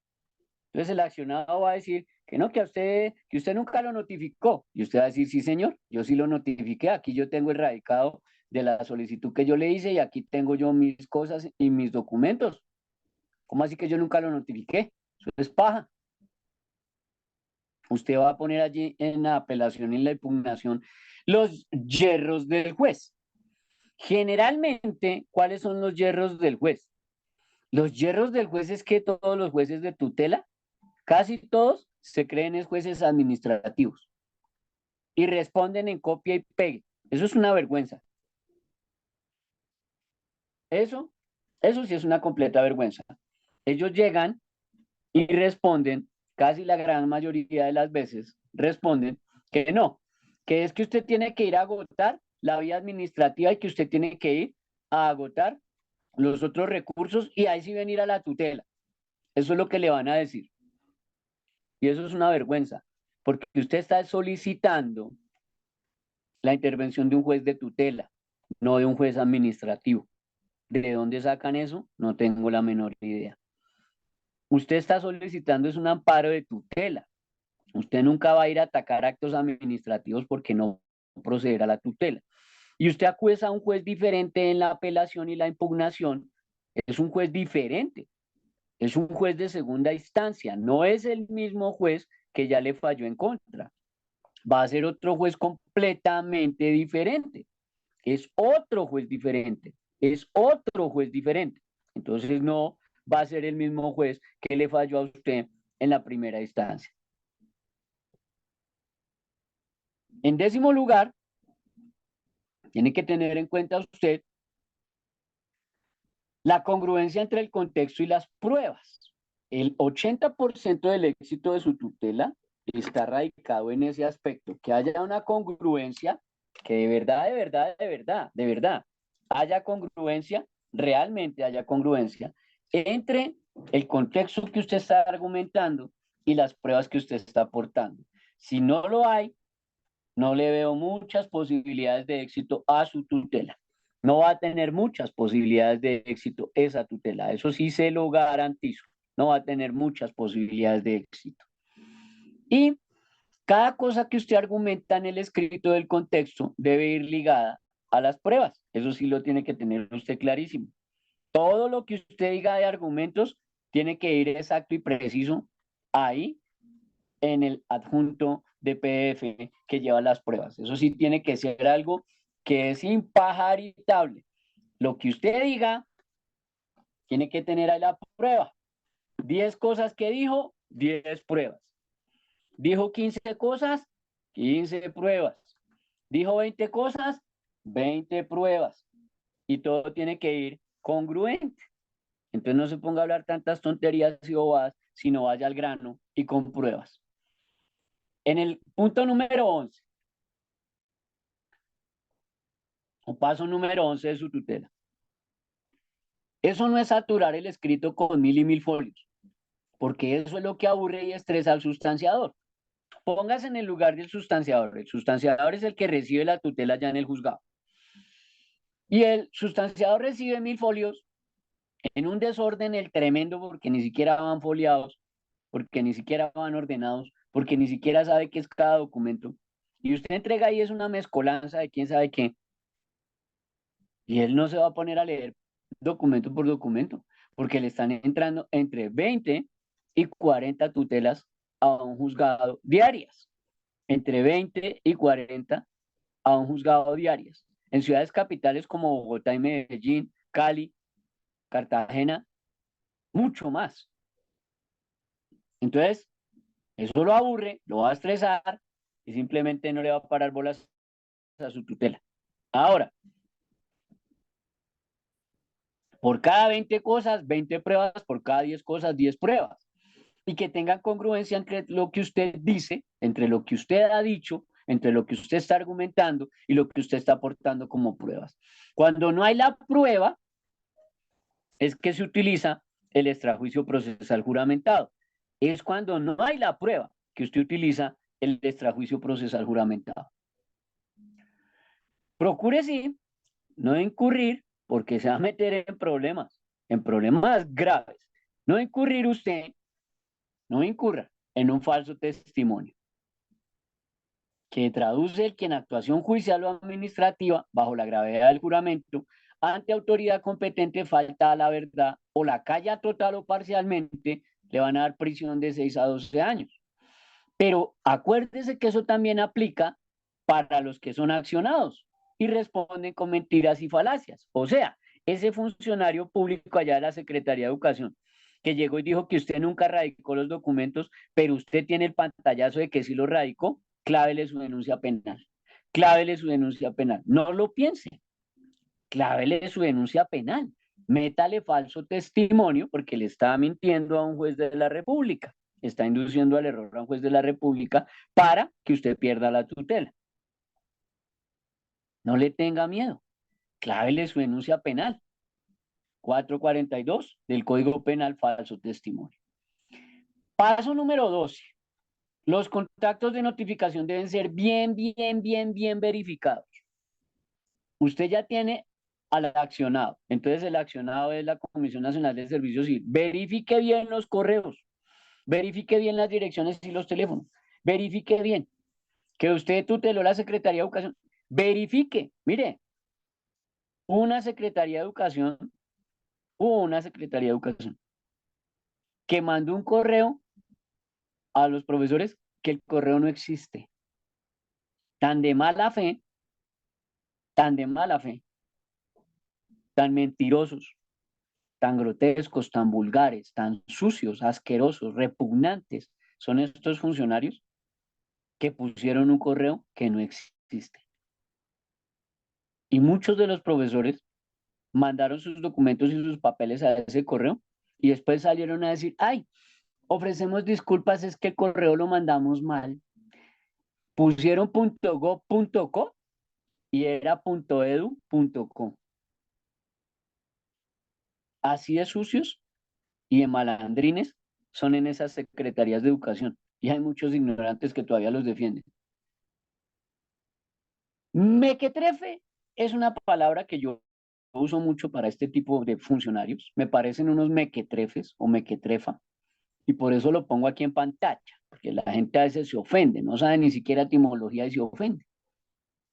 Entonces el accionado va a decir que no, que usted nunca lo notificó. Y usted va a decir, sí, señor, yo sí lo notifiqué. Aquí yo tengo el radicado de la solicitud que yo le hice y aquí tengo yo mis cosas y mis documentos. ¿Cómo así que yo nunca lo notifiqué? Eso es paja. Usted va a poner allí en la apelación y en la impugnación los yerros del juez. Generalmente, ¿cuáles son los yerros del juez? Los yerros del juez es que todos los jueces de tutela, casi todos, se creen es jueces administrativos y responden en copia y pegue. Eso es una vergüenza. Eso, eso sí es una completa vergüenza. Ellos llegan y responden, casi la gran mayoría de las veces, responden que no, que es que usted tiene que ir a agotar la vía administrativa y que usted tiene que ir a agotar los otros recursos y ahí sí venir a la tutela. Eso es lo que le van a decir. Y eso es una vergüenza, porque usted está solicitando la intervención de un juez de tutela, no de un juez administrativo. ¿De dónde sacan eso? No tengo la menor idea. Usted está solicitando es un amparo de tutela. Usted nunca va a ir a atacar actos administrativos porque no procederá a la tutela. Y usted acusa a un juez diferente en la apelación y la impugnación. Es un juez diferente. Es un juez de segunda instancia. No es el mismo juez que ya le falló en contra. Va a ser otro juez completamente diferente. Es otro juez diferente. Es otro juez diferente. Entonces no va a ser el mismo juez que le falló a usted en la primera instancia. En décimo lugar, tiene que tener en cuenta usted la congruencia entre el contexto y las pruebas. El 80% del éxito de su tutela está radicado en ese aspecto, que haya una congruencia, que de verdad, haya congruencia, realmente haya congruencia entre el contexto que usted está argumentando y las pruebas que usted está aportando. Si no lo hay, no le veo muchas posibilidades de éxito a su tutela. No va a tener muchas posibilidades de éxito esa tutela. Eso sí se lo garantizo. No va a tener muchas posibilidades de éxito. Y cada cosa que usted argumenta en el escrito del contexto debe ir ligada a las pruebas. Eso sí lo tiene que tener usted clarísimo. Todo lo que usted diga de argumentos tiene que ir exacto y preciso ahí en el adjunto de PDF que lleva las pruebas. Eso sí tiene que ser algo que es impajaritable. Lo que usted diga tiene que tener ahí la prueba. 10 cosas que dijo, 10 pruebas. Dijo 15 cosas, 15 pruebas. Dijo 20 cosas, 20 pruebas. Y todo tiene que ir congruente. Entonces no se ponga a hablar tantas tonterías y bobadas, sino vaya al grano y con pruebas. En el punto número 11, o paso número 11 de su tutela. Eso no es saturar el escrito con 1000 y 1000 folios, porque eso es lo que aburre y estresa al sustanciador. Póngase en el lugar del sustanciador. El sustanciador es el que recibe la tutela ya en el juzgado. Y el sustanciador recibe 1000 folios en un desorden el tremendo, porque ni siquiera van foliados, porque ni siquiera van ordenados, porque ni siquiera sabe qué es cada documento. Y usted entrega ahí es una mezcolanza de quién sabe qué. Y él no se va a poner a leer documento por documento, porque le están entrando entre 20 y 40 tutelas a un juzgado diarias. Entre 20 y 40 a un juzgado diarias. En ciudades capitales como Bogotá y Medellín, Cali, Cartagena, mucho más. Entonces, eso lo aburre, lo va a estresar y simplemente no le va a parar bolas a su tutela. Ahora, por cada 20 cosas, 20 pruebas, por cada 10 cosas, 10 pruebas. Y que tengan congruencia entre lo que usted dice, entre lo que usted ha dicho, entre lo que usted está argumentando y lo que usted está aportando como pruebas. Cuando no hay la prueba, es que se utiliza el extrajuicio procesal juramentado. Es cuando no hay la prueba que usted utiliza el extrajuicio procesal juramentado. Procure, sí, no incurrir, porque se va a meter en problemas graves. No incurrir usted, no incurra en un falso testimonio, que traduce el que en actuación judicial o administrativa, bajo la gravedad del juramento, ante autoridad competente falta a la verdad o la calla total o parcialmente, le van a dar prisión de 6 a 12 años. Pero acuérdese que eso también aplica para los que son accionados y responden con mentiras y falacias. O sea, ese funcionario público allá de la Secretaría de Educación que llegó y dijo que usted nunca radicó los documentos, pero usted tiene el pantallazo de que sí lo radicó, clávele su denuncia penal. Clávele su denuncia penal. No lo piense. Clávele su denuncia penal. Métale falso testimonio porque le está mintiendo a un juez de la República. Está induciendo al error a un juez de la República para que usted pierda la tutela. No le tenga miedo. Clávele su denuncia penal. 442 del Código Penal, falso testimonio. Paso número 12. Los contactos de notificación deben ser bien verificados. Usted ya tiene al accionado. Entonces el accionado es la Comisión Nacional de Servicios Civil. Verifique bien los correos. Verifique bien las direcciones y los teléfonos. Verifique bien que usted tuteló la Secretaría de Educación. Verifique. Mire, una Secretaría de Educación, hubo una Secretaría de Educación que mandó un correo a los profesores que el correo no existe. Tan de mala fe, tan de mala fe, tan mentirosos, tan grotescos, tan vulgares, tan sucios, asquerosos, repugnantes son estos funcionarios que pusieron un correo que no existe. Y muchos de los profesores mandaron sus documentos y sus papeles a ese correo y después salieron a decir, ay, ofrecemos disculpas, es que el correo lo mandamos mal. Pusieron .go.co y era .edu.co. Así de sucios y de malandrines son en esas secretarías de educación. Y hay muchos ignorantes que todavía los defienden. Mequetrefe es una palabra que yo uso mucho para este tipo de funcionarios. Me parecen unos mequetrefes o mequetrefa. Y por eso lo pongo aquí en pantalla. Porque la gente a veces se ofende. No sabe ni siquiera etimología y se ofende.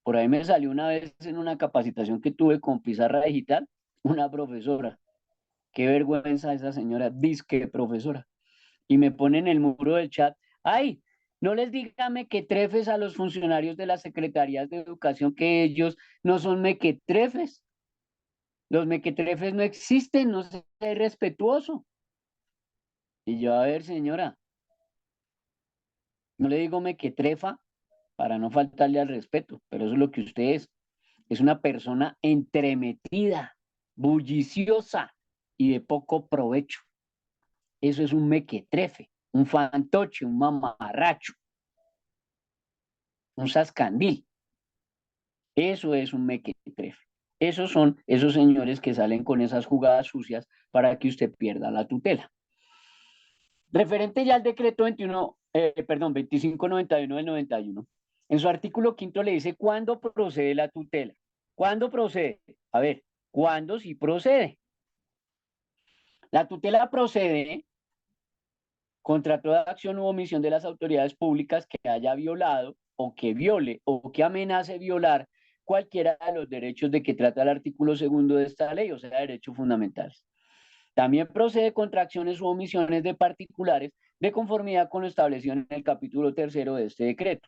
Por ahí me salió una vez en una capacitación que tuve con pizarra digital, una profesora. Qué vergüenza esa señora, disque profesora. Y me pone en el muro del chat, ay, no les diga mequetrefes a los funcionarios de las secretarías de educación que ellos no son mequetrefes. Los mequetrefes no existen, no sea irrespetuoso. Y yo, a ver, señora, no le digo mequetrefa para no faltarle al respeto, pero eso es lo que usted es. Es una persona entremetida, bulliciosa y de poco provecho. Eso es un mequetrefe, un fantoche, un mamarracho, un zascandil. Eso es un mequetrefe. Esos son esos señores que salen con esas jugadas sucias para que usted pierda la tutela. Referente ya al decreto 2591 del 91, en su artículo quinto le dice cuándo procede la tutela. ¿Cuándo procede? A ver, ¿cuándo sí procede? La tutela procede contra toda acción u omisión de las autoridades públicas que haya violado o que viole o que amenace violar cualquiera de los derechos de que trata el artículo segundo de esta ley, o sea, derechos fundamentales. También procede contra acciones u omisiones de particulares de conformidad con lo establecido en el capítulo tercero de este decreto.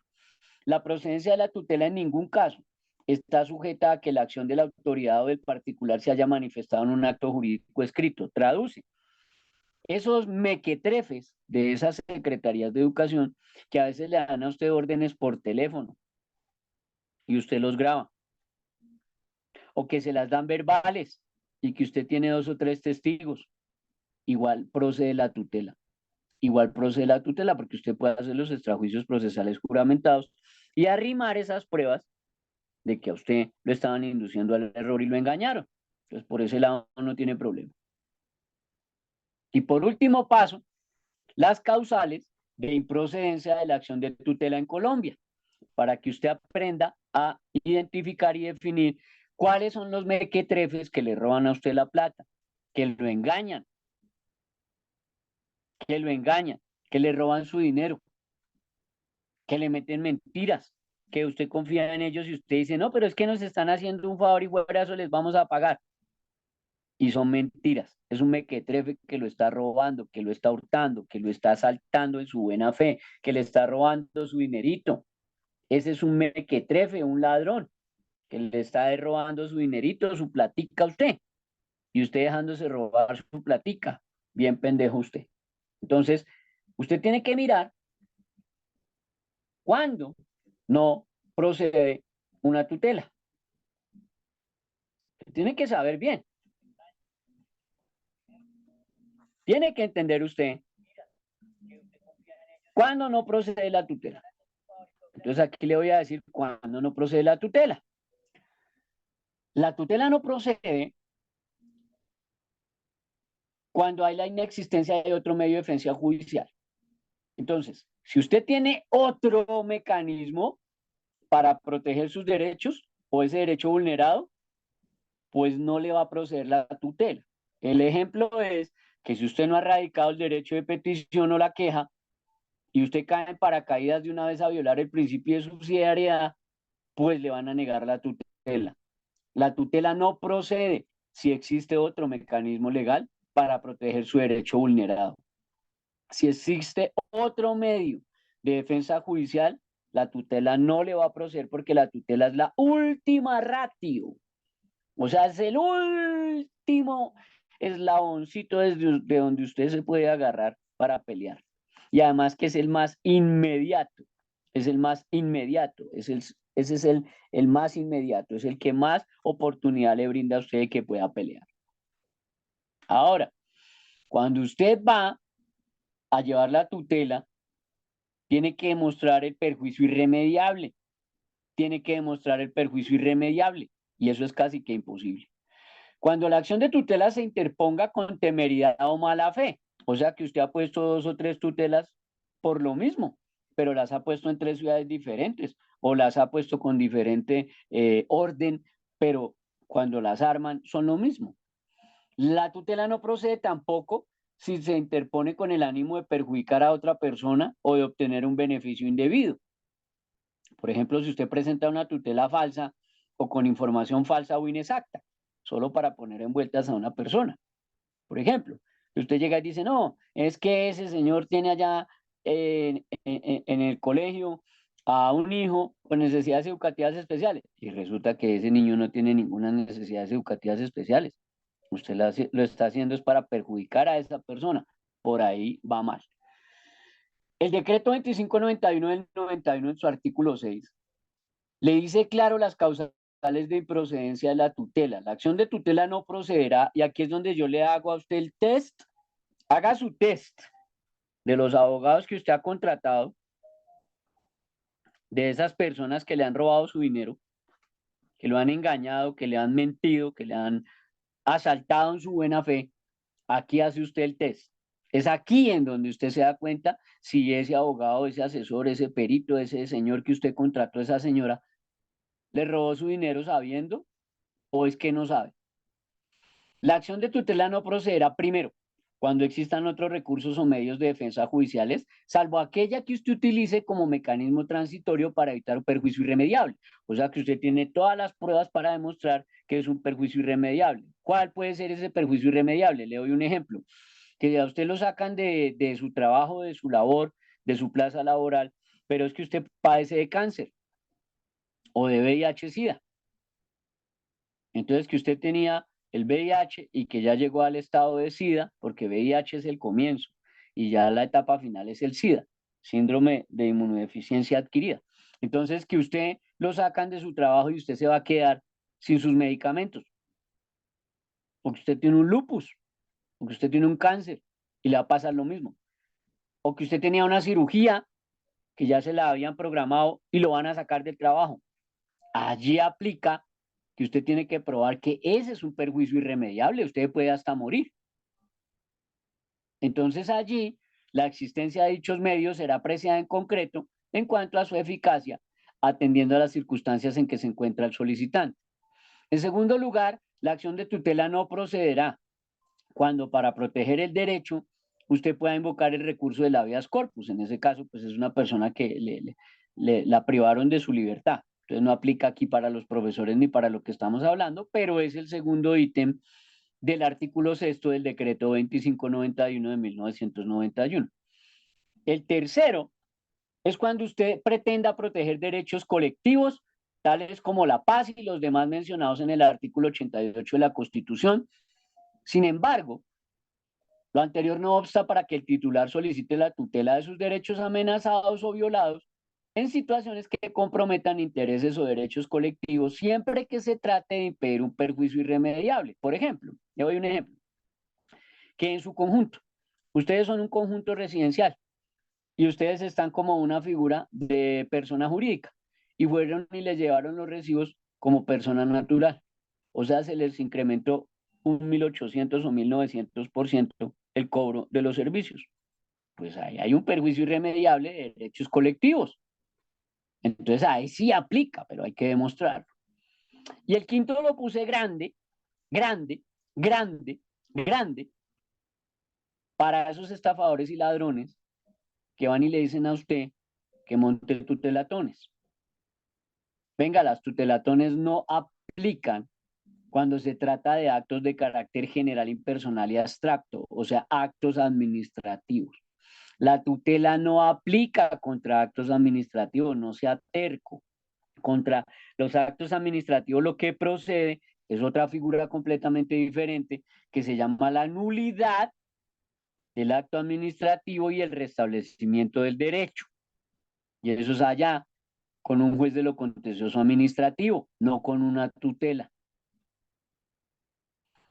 La procedencia de la tutela en ningún caso está sujeta a que la acción de la autoridad o del particular se haya manifestado en un acto jurídico escrito. Traduce. Esos mequetrefes de esas secretarías de educación que a veces le dan a usted órdenes por teléfono y usted los graba, o que se las dan verbales y que usted tiene 2 o 3 testigos, igual procede la tutela. Igual procede la tutela porque usted puede hacer los extrajuicios procesales juramentados y arrimar esas pruebas de que a usted lo estaban induciendo al error y lo engañaron. Entonces, por ese lado no tiene problema. Y por último paso, las causales de improcedencia de la acción de tutela en Colombia, para que usted aprenda a identificar y definir cuáles son los mequetrefes que le roban a usted la plata, que lo engañan, que le roban su dinero, que le meten mentiras, que usted confía en ellos y usted dice, no, pero es que nos están haciendo un favor y fuera eso les vamos a pagar. Y son mentiras. Es un mequetrefe que lo está robando, que lo está hurtando, que lo está asaltando en su buena fe, que le está robando su dinerito. Ese es un mequetrefe, un ladrón, que le está robando su dinerito, su platica a usted. Y usted dejándose robar su platica. Bien pendejo usted. Entonces, usted tiene que mirar cuándo no procede una tutela. Tiene que saber bien. Tiene que entender usted cuándo no procede la tutela. Entonces aquí le voy a decir cuándo no procede la tutela. La tutela no procede cuando hay la inexistencia de otro medio de defensa judicial. Entonces, si usted tiene otro mecanismo para proteger sus derechos o ese derecho vulnerado, pues no le va a proceder la tutela. El ejemplo es que si usted no ha radicado el derecho de petición o la queja y usted cae en paracaídas de una vez a violar el principio de subsidiariedad, pues le van a negar la tutela. La tutela no procede si existe otro mecanismo legal para proteger su derecho vulnerado. Si existe otro medio de defensa judicial, la tutela no le va a proceder porque la tutela es la última ratio. O sea, es el último eslaboncito de donde usted se puede agarrar para pelear. Y además que es el más inmediato, es el más inmediato, ese es el más inmediato, es el que más oportunidad le brinda a usted de que pueda pelear. Ahora, cuando usted va a llevar la tutela, tiene que demostrar el perjuicio irremediable, tiene que demostrar el perjuicio irremediable, y eso es casi que imposible. Cuando la acción de tutela se interponga con temeridad o mala fe, o sea que usted ha puesto 2 o 3 tutelas por lo mismo, pero las ha puesto en 3 ciudades diferentes, o las ha puesto con diferente orden, pero cuando las arman son lo mismo. La tutela no procede tampoco si se interpone con el ánimo de perjudicar a otra persona o de obtener un beneficio indebido. Por ejemplo, si usted presenta una tutela falsa o con información falsa o inexacta, solo para poner envueltas a una persona. Por ejemplo, si usted llega y dice, no, es que ese señor tiene allá en el colegio a un hijo con necesidades educativas especiales y resulta que ese niño no tiene ninguna necesidades educativas especiales. Usted lo está haciendo es para perjudicar a esa persona. Por ahí va mal. El decreto 2591 del 91 en su artículo 6 le dice claro las causales de improcedencia de la tutela. La acción de tutela no procederá, y aquí es donde yo le hago a usted el test. Haga su test de los abogados que usted ha contratado, de esas personas que le han robado su dinero, que lo han engañado, que le han mentido, que le han asaltado en su buena fe. Aquí hace usted el test. Es aquí en donde usted se da cuenta si ese abogado, ese asesor, ese perito, ese señor que usted contrató, esa señora, le robó su dinero sabiendo o es que no sabe. La acción de tutela no procederá primero cuando existan otros recursos o medios de defensa judiciales, salvo aquella que usted utilice como mecanismo transitorio para evitar un perjuicio irremediable. O sea que usted tiene todas las pruebas para demostrar que es un perjuicio irremediable. ¿Cuál puede ser ese perjuicio irremediable? Le doy un ejemplo. Que a usted lo sacan de su trabajo, de su labor, de su plaza laboral, pero es que usted padece de cáncer o de VIH-Sida. Entonces, que usted tenía el VIH y que ya llegó al estado de SIDA, porque VIH es el comienzo y ya la etapa final es el SIDA, síndrome de inmunodeficiencia adquirida. Entonces, que usted lo sacan de su trabajo y usted se va a quedar sin sus medicamentos, o que usted tiene un lupus, o que usted tiene un cáncer y le va a pasar lo mismo, o que usted tenía una cirugía que ya se la habían programado y lo van a sacar del trabajo. Allí aplica que usted tiene que probar que ese es un perjuicio irremediable, usted puede hasta morir. Entonces allí la existencia de dichos medios será apreciada en concreto en cuanto a su eficacia, atendiendo a las circunstancias en que se encuentra el solicitante. En segundo lugar, la acción de tutela no procederá cuando para proteger el derecho usted pueda invocar el recurso del habeas corpus. En ese caso, pues es una persona que la privaron de su libertad. Entonces no aplica aquí para los profesores ni para lo que estamos hablando, pero es el segundo ítem del artículo 6 del decreto 2591 de 1991. El tercero es cuando usted pretenda proteger derechos colectivos, tales como la paz y los demás mencionados en el artículo 88 de la Constitución. Sin embargo, lo anterior no obsta para que el titular solicite la tutela de sus derechos amenazados o violados en situaciones que comprometan intereses o derechos colectivos, siempre que se trate de impedir un perjuicio irremediable. Por ejemplo, le doy un ejemplo, que en su conjunto, ustedes son un conjunto residencial y ustedes están como una figura de persona jurídica y fueron y les llevaron los recibos como persona natural. O sea, se les incrementó un 1.800 o 1.900% el cobro de los servicios. Pues ahí hay un perjuicio irremediable de derechos colectivos. Entonces ahí sí aplica, pero hay que demostrarlo. Y el quinto lo puse grande, grande, grande, grande, para esos estafadores y ladrones que van y le dicen a usted que monte tutelatones. Venga, las tutelatones no aplican cuando se trata de actos de carácter general, impersonal y abstracto, o sea, actos administrativos. La tutela no aplica contra actos administrativos, no sea terco. Contra los actos administrativos lo que procede es otra figura completamente diferente que se llama la nulidad del acto administrativo y el restablecimiento del derecho. Y eso es allá con un juez de lo contencioso administrativo, no con una tutela.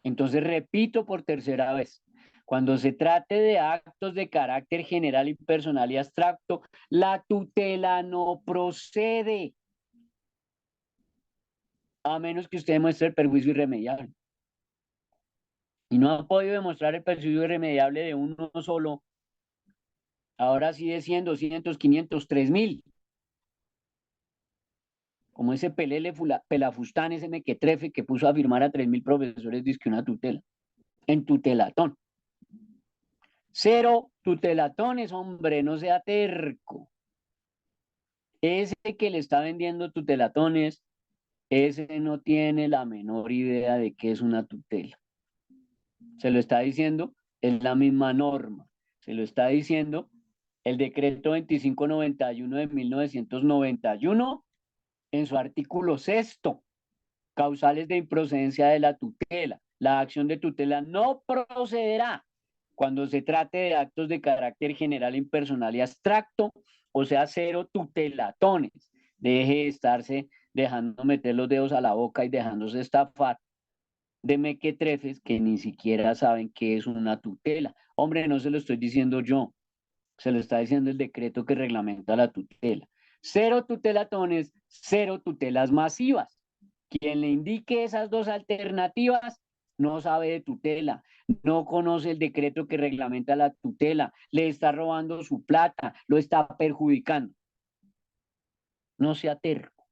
Entonces, repito por tercera vez, cuando se trate de actos de carácter general, impersonal y abstracto, la tutela no procede, a menos que usted demuestre el perjuicio irremediable. Y no ha podido demostrar el perjuicio irremediable de uno solo, ahora sí de 100, 200, 500, 3000. Como ese pelele pelafustán, ese mequetrefe que puso a firmar a 3000 profesores, dice que una tutela, en tutelatón. 0 tutelatones, hombre, no sea terco. Ese que le está vendiendo tutelatones, ese no tiene la menor idea de qué es una tutela. Se lo está diciendo, es la misma norma. Se lo está diciendo el decreto 2591 de 1991 en su artículo 6, causales de improcedencia de la tutela. La acción de tutela no procederá cuando se trate de actos de carácter general, impersonal y abstracto, o sea, 0 tutelatones. Deje de estarse dejando meter los dedos a la boca y dejándose estafar de mequetrefes que ni siquiera saben qué es una tutela. Hombre, no se lo estoy diciendo yo, se lo está diciendo el decreto que reglamenta la tutela. 0 tutelatones, 0 tutelas masivas. Quien le indique esas dos alternativas no sabe de tutela, no conoce el decreto que reglamenta la tutela, le está robando su plata, lo está perjudicando. No sea terco.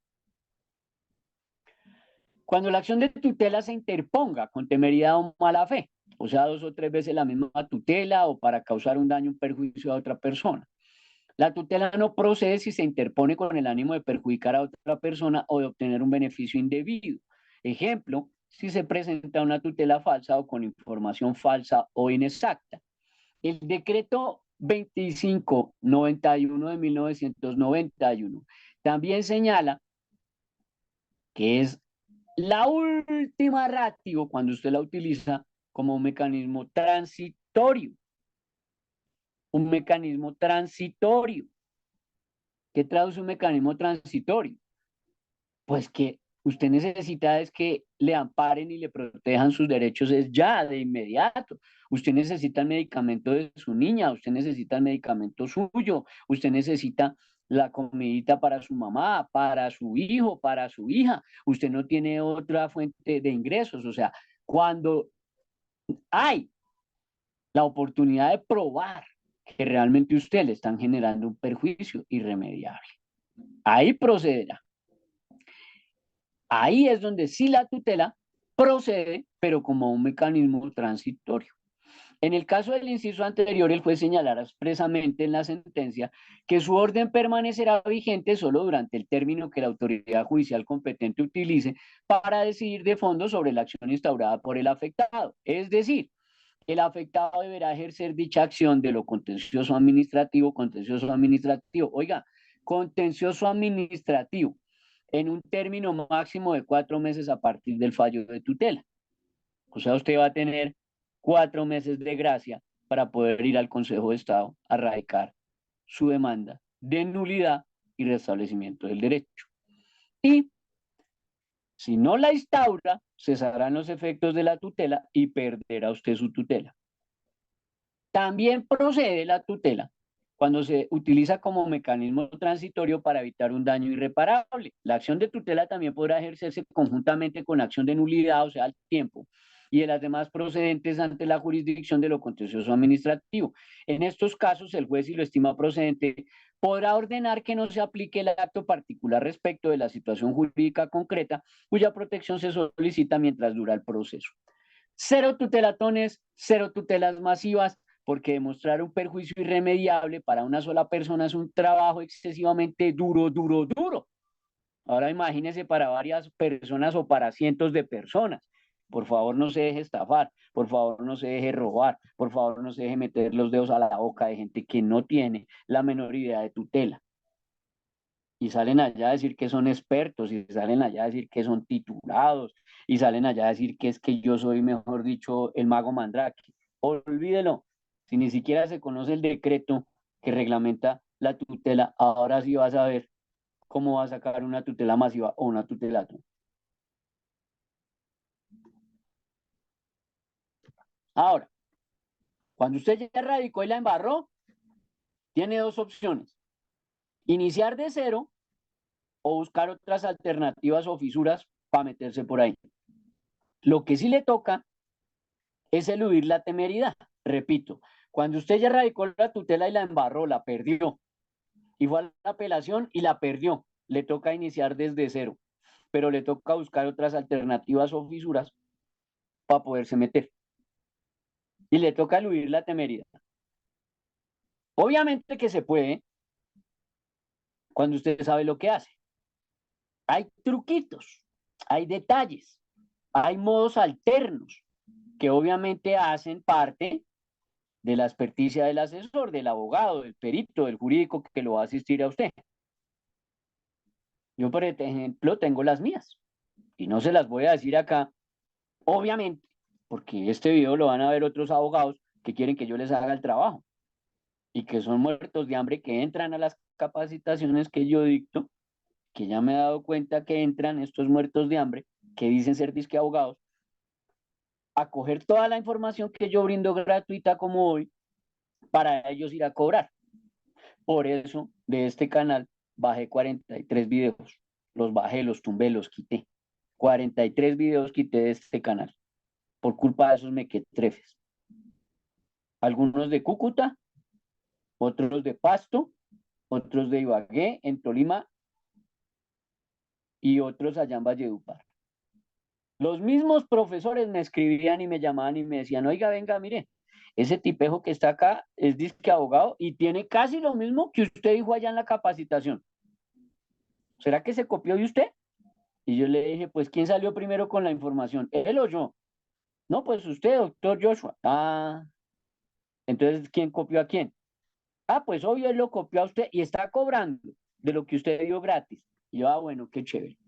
Cuando la acción de tutela se interponga con temeridad o mala fe, o sea, 2 o 3 veces la misma tutela o para causar un daño, un perjuicio a otra persona. La tutela no procede si se interpone con el ánimo de perjudicar a otra persona o de obtener un beneficio indebido. Ejemplo, si se presenta una tutela falsa o con información falsa o inexacta. El decreto 2591 de 1991 también señala que es la última ratio cuando usted la utiliza como un mecanismo transitorio. Un mecanismo transitorio. ¿Qué traduce un mecanismo transitorio? Pues que usted necesita es que le amparen y le protejan sus derechos es ya, de inmediato. Usted necesita el medicamento de su niña, usted necesita el medicamento suyo, usted necesita la comidita para su mamá, para su hijo, para su hija. Usted no tiene otra fuente de ingresos. O sea, cuando hay la oportunidad de probar que realmente usted le están generando un perjuicio irremediable, ahí procederá. Ahí es donde sí la tutela procede, pero como un mecanismo transitorio. En el caso del inciso anterior, el juez señalará expresamente en la sentencia que su orden permanecerá vigente solo durante el término que la autoridad judicial competente utilice para decidir de fondo sobre la acción instaurada por el afectado. Es decir, el afectado deberá ejercer dicha acción de lo contencioso administrativo, oiga, contencioso administrativo, en un término máximo de 4 meses a partir del fallo de tutela. O sea, usted va a tener 4 meses de gracia para poder ir al Consejo de Estado a radicar su demanda de nulidad y restablecimiento del derecho. Y si no la instaura, cesarán los efectos de la tutela y perderá usted su tutela. También procede la tutela cuando se utiliza como mecanismo transitorio para evitar un daño irreparable. La acción de tutela también podrá ejercerse conjuntamente con la acción de nulidad, o sea, al tiempo, y de las demás procedentes ante la jurisdicción de lo contencioso administrativo. En estos casos, el juez, si lo estima procedente, podrá ordenar que no se aplique el acto particular respecto de la situación jurídica concreta, cuya protección se solicita mientras dura el proceso. 0 tutelatones, 0 tutelas masivas, porque demostrar un perjuicio irremediable para una sola persona es un trabajo excesivamente duro. Ahora imagínese para varias personas o para cientos de personas. Por favor, no se deje estafar, por favor, no se deje robar, por favor, no se deje meter los dedos a la boca de gente que no tiene la menor idea de tutela. y salen allá a decir que son expertos, y salen allá a decir que son titulados, y salen allá a decir que es que yo soy, mejor dicho, el mago Mandrake. Olvídelo, si ni siquiera se conoce el decreto que reglamenta la tutela, ahora sí vas a ver cómo va a sacar una tutela masiva o una tutela. Ahora, cuando usted ya radicó y la embarró, tiene dos opciones: iniciar de cero o buscar otras alternativas o fisuras para meterse por ahí. Lo que sí le toca es eludir la temeridad. Repito, cuando usted ya radicó la tutela y la embarró, la perdió, y fue a la apelación y la perdió, le toca iniciar desde cero, pero le toca buscar otras alternativas o fisuras para poderse meter. Y le toca eludir la temeridad. Obviamente que se puede cuando usted sabe lo que hace. Hay truquitos, hay detalles, hay modos alternos que obviamente hacen parte de la experticia del asesor, del abogado, del perito, del jurídico que lo va a asistir a usted. Yo, por ejemplo, tengo las mías y no se las voy a decir acá, obviamente, porque este video lo van a ver otros abogados que quieren que yo les haga el trabajo y que son muertos de hambre, que entran a las capacitaciones que yo dicto, que ya me he dado cuenta que entran estos muertos de hambre, que dicen ser disque abogados, a coger toda la información que yo brindo gratuita como hoy para ellos ir a cobrar. Por eso de este canal bajé 43 videos. Los bajé, los tumbé, los quité. 43 videos quité de este canal. Por culpa de esos mequetrefes. Algunos de Cúcuta, otros de Pasto, otros de Ibagué, en Tolima, y otros allá en Valledupar. Los mismos profesores me escribían y me llamaban y me decían: oiga, venga, mire, ese tipejo que está acá es disque abogado y tiene casi lo mismo que usted dijo allá en la capacitación. ¿Será que se copió de usted? Y yo le dije: pues, ¿quién salió primero con la información? ¿Él o yo? No, pues usted, doctor Joshua. Ah, entonces, ¿quién copió a quién? Ah, pues obvio, él lo copió a usted y está cobrando de lo que usted dio gratis. Y yo: ah, bueno, qué chévere.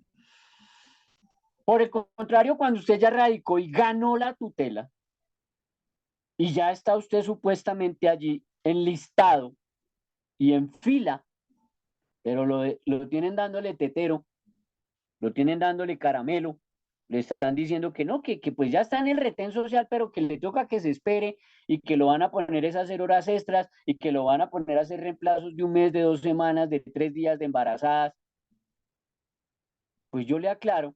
Por el contrario, cuando usted ya radicó y ganó la tutela, y ya está usted supuestamente allí enlistado y en fila, pero lo tienen dándole tetero, lo tienen dándole caramelo, le están diciendo que no, que pues ya está en el retén social, pero que le toca que se espere y que lo van a poner a hacer horas extras y que lo van a poner a hacer reemplazos de un mes, de 2 semanas, de 3 días de embarazadas. Pues yo le aclaro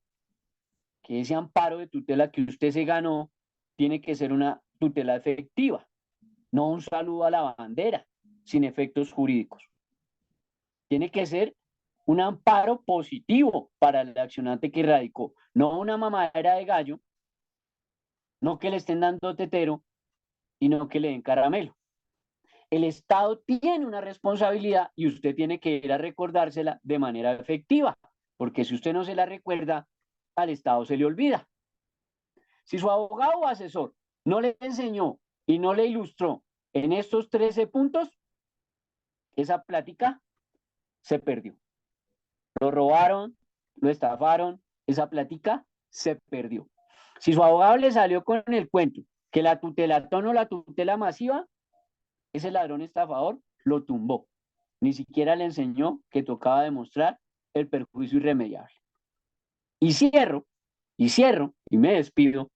que ese amparo de tutela que usted se ganó tiene que ser una tutela efectiva, no un saludo a la bandera sin efectos jurídicos. Tiene que ser un amparo positivo para el accionante que radicó, no una mamadera de gallo, no que le estén dando tetero y no que le den caramelo. El Estado tiene una responsabilidad y usted tiene que ir a recordársela de manera efectiva, porque si usted no se la recuerda, al Estado se le olvida. Si su abogado o asesor no le enseñó y no le ilustró en estos 13 puntos, esa plática se perdió. Lo robaron, lo estafaron, esa plática se perdió. Si su abogado le salió con el cuento que la tutelatón o la tutela masiva, ese ladrón estafador lo tumbó. Ni siquiera le enseñó que tocaba demostrar el perjuicio irremediable. Y cierro, y me despido,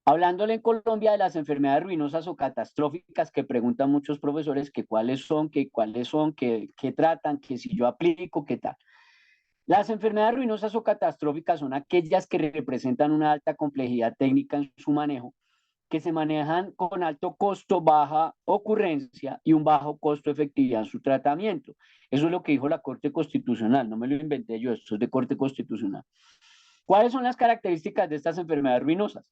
hablándole en Colombia de las enfermedades ruinosas o catastróficas que preguntan muchos profesores que cuáles son, que tratan, que si yo aplico, qué tal. Las enfermedades ruinosas o catastróficas son aquellas que representan una alta complejidad técnica en su manejo, que se manejan con alto costo, baja ocurrencia y un bajo costo de efectividad en su tratamiento. Eso es lo que dijo la Corte Constitucional, no me lo inventé yo, esto es de Corte Constitucional. ¿Cuáles son las características de estas enfermedades ruinosas?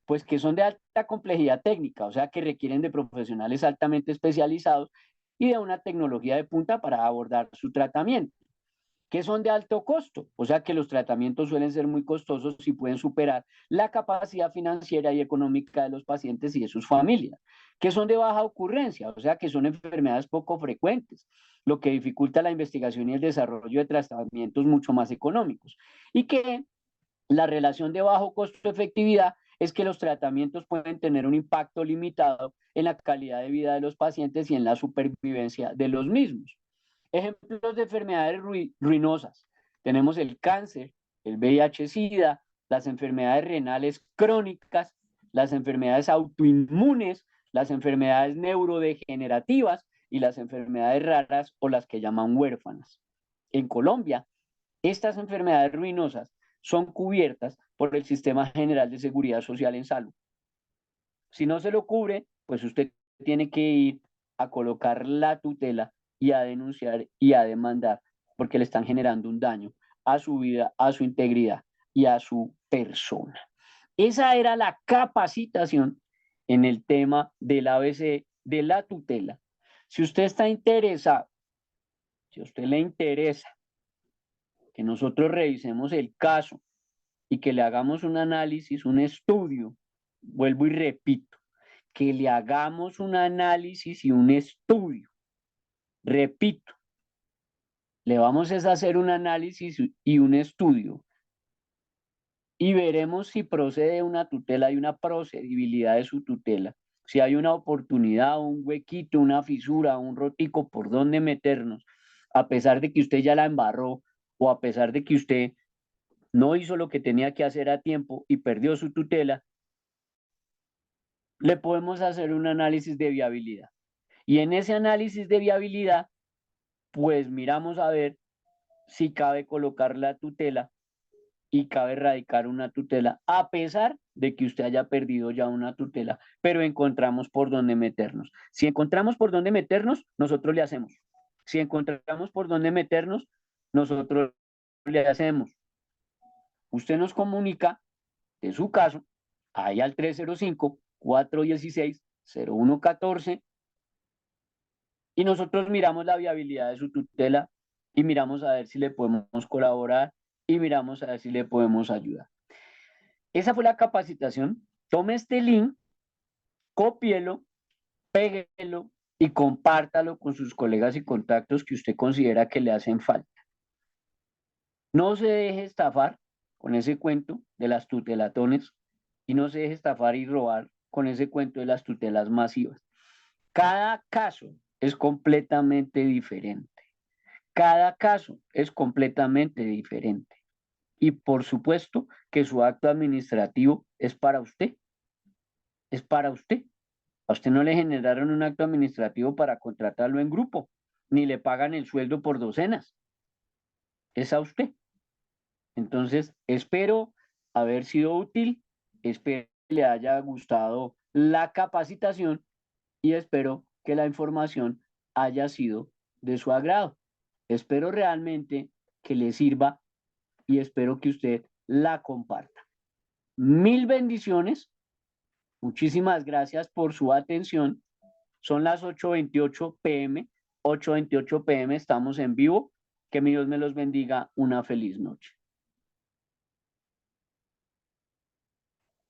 Pues que son de alta complejidad técnica, o sea que requieren de profesionales altamente especializados y de una tecnología de punta para abordar su tratamiento, que son de alto costo, o sea que los tratamientos suelen ser muy costosos y pueden superar la capacidad financiera y económica de los pacientes y de sus familias, que son de baja ocurrencia, o sea que son enfermedades poco frecuentes, lo que dificulta la investigación y el desarrollo de tratamientos mucho más económicos. Y que la relación de bajo costo-efectividad es que los tratamientos pueden tener un impacto limitado en la calidad de vida de los pacientes y en la supervivencia de los mismos. Ejemplos de enfermedades ruinosas. Tenemos el cáncer, el VIH-Sida, las enfermedades renales crónicas, las enfermedades autoinmunes, las enfermedades neurodegenerativas y las enfermedades raras o las que llaman huérfanas. En Colombia, estas enfermedades ruinosas son cubiertas por el Sistema General de Seguridad Social en Salud. Si no se lo cubre, pues usted tiene que ir a colocar la tutela y a denunciar y a demandar porque le están generando un daño a su vida, a su integridad y a su persona. Esa era la capacitación en el tema del ABC de la tutela. Si usted está interesado, si a usted le interesa que nosotros revisemos el caso y que le hagamos un análisis, un estudio, vuelvo y repito, que le hagamos un análisis y un estudio. Repito, le vamos a hacer un análisis y un estudio y veremos si procede una tutela y una procedibilidad de su tutela. Si hay una oportunidad, un huequito, una fisura, un rotico por donde meternos, a pesar de que usted ya la embarró o a pesar de que usted no hizo lo que tenía que hacer a tiempo y perdió su tutela, le podemos hacer un análisis de viabilidad. Y en ese análisis de viabilidad, pues miramos a ver si cabe colocar la tutela y cabe radicar una tutela, a pesar de que usted haya perdido ya una tutela, pero encontramos por dónde meternos. Si encontramos por dónde meternos, nosotros le hacemos. Si encontramos por dónde meternos, nosotros le hacemos. Usted nos comunica de su caso, ahí al 305-416-0114, y nosotros miramos la viabilidad de su tutela y miramos a ver si le podemos colaborar y miramos a ver si le podemos ayudar. Esa fue la capacitación. Tome este link, cópielo, péguelo y compártalo con sus colegas y contactos que usted considera que le hacen falta. No se deje estafar con ese cuento de las tutelatones y no se deje estafar y robar con ese cuento de las tutelas masivas. Cada caso es completamente diferente. Cada caso es completamente diferente. Y por supuesto que su acto administrativo es para usted. Es para usted. A usted no le generaron un acto administrativo para contratarlo en grupo, ni le pagan el sueldo por docenas. Es a usted. Entonces, espero haber sido útil, espero que le haya gustado la capacitación y espero que la información haya sido de su agrado. Espero realmente que le sirva y espero que usted la comparta. Mil bendiciones. Muchísimas gracias por su atención. Son las 8:28 p.m. 8:28 p.m. Estamos en vivo. Que mi Dios me los bendiga. Una feliz noche.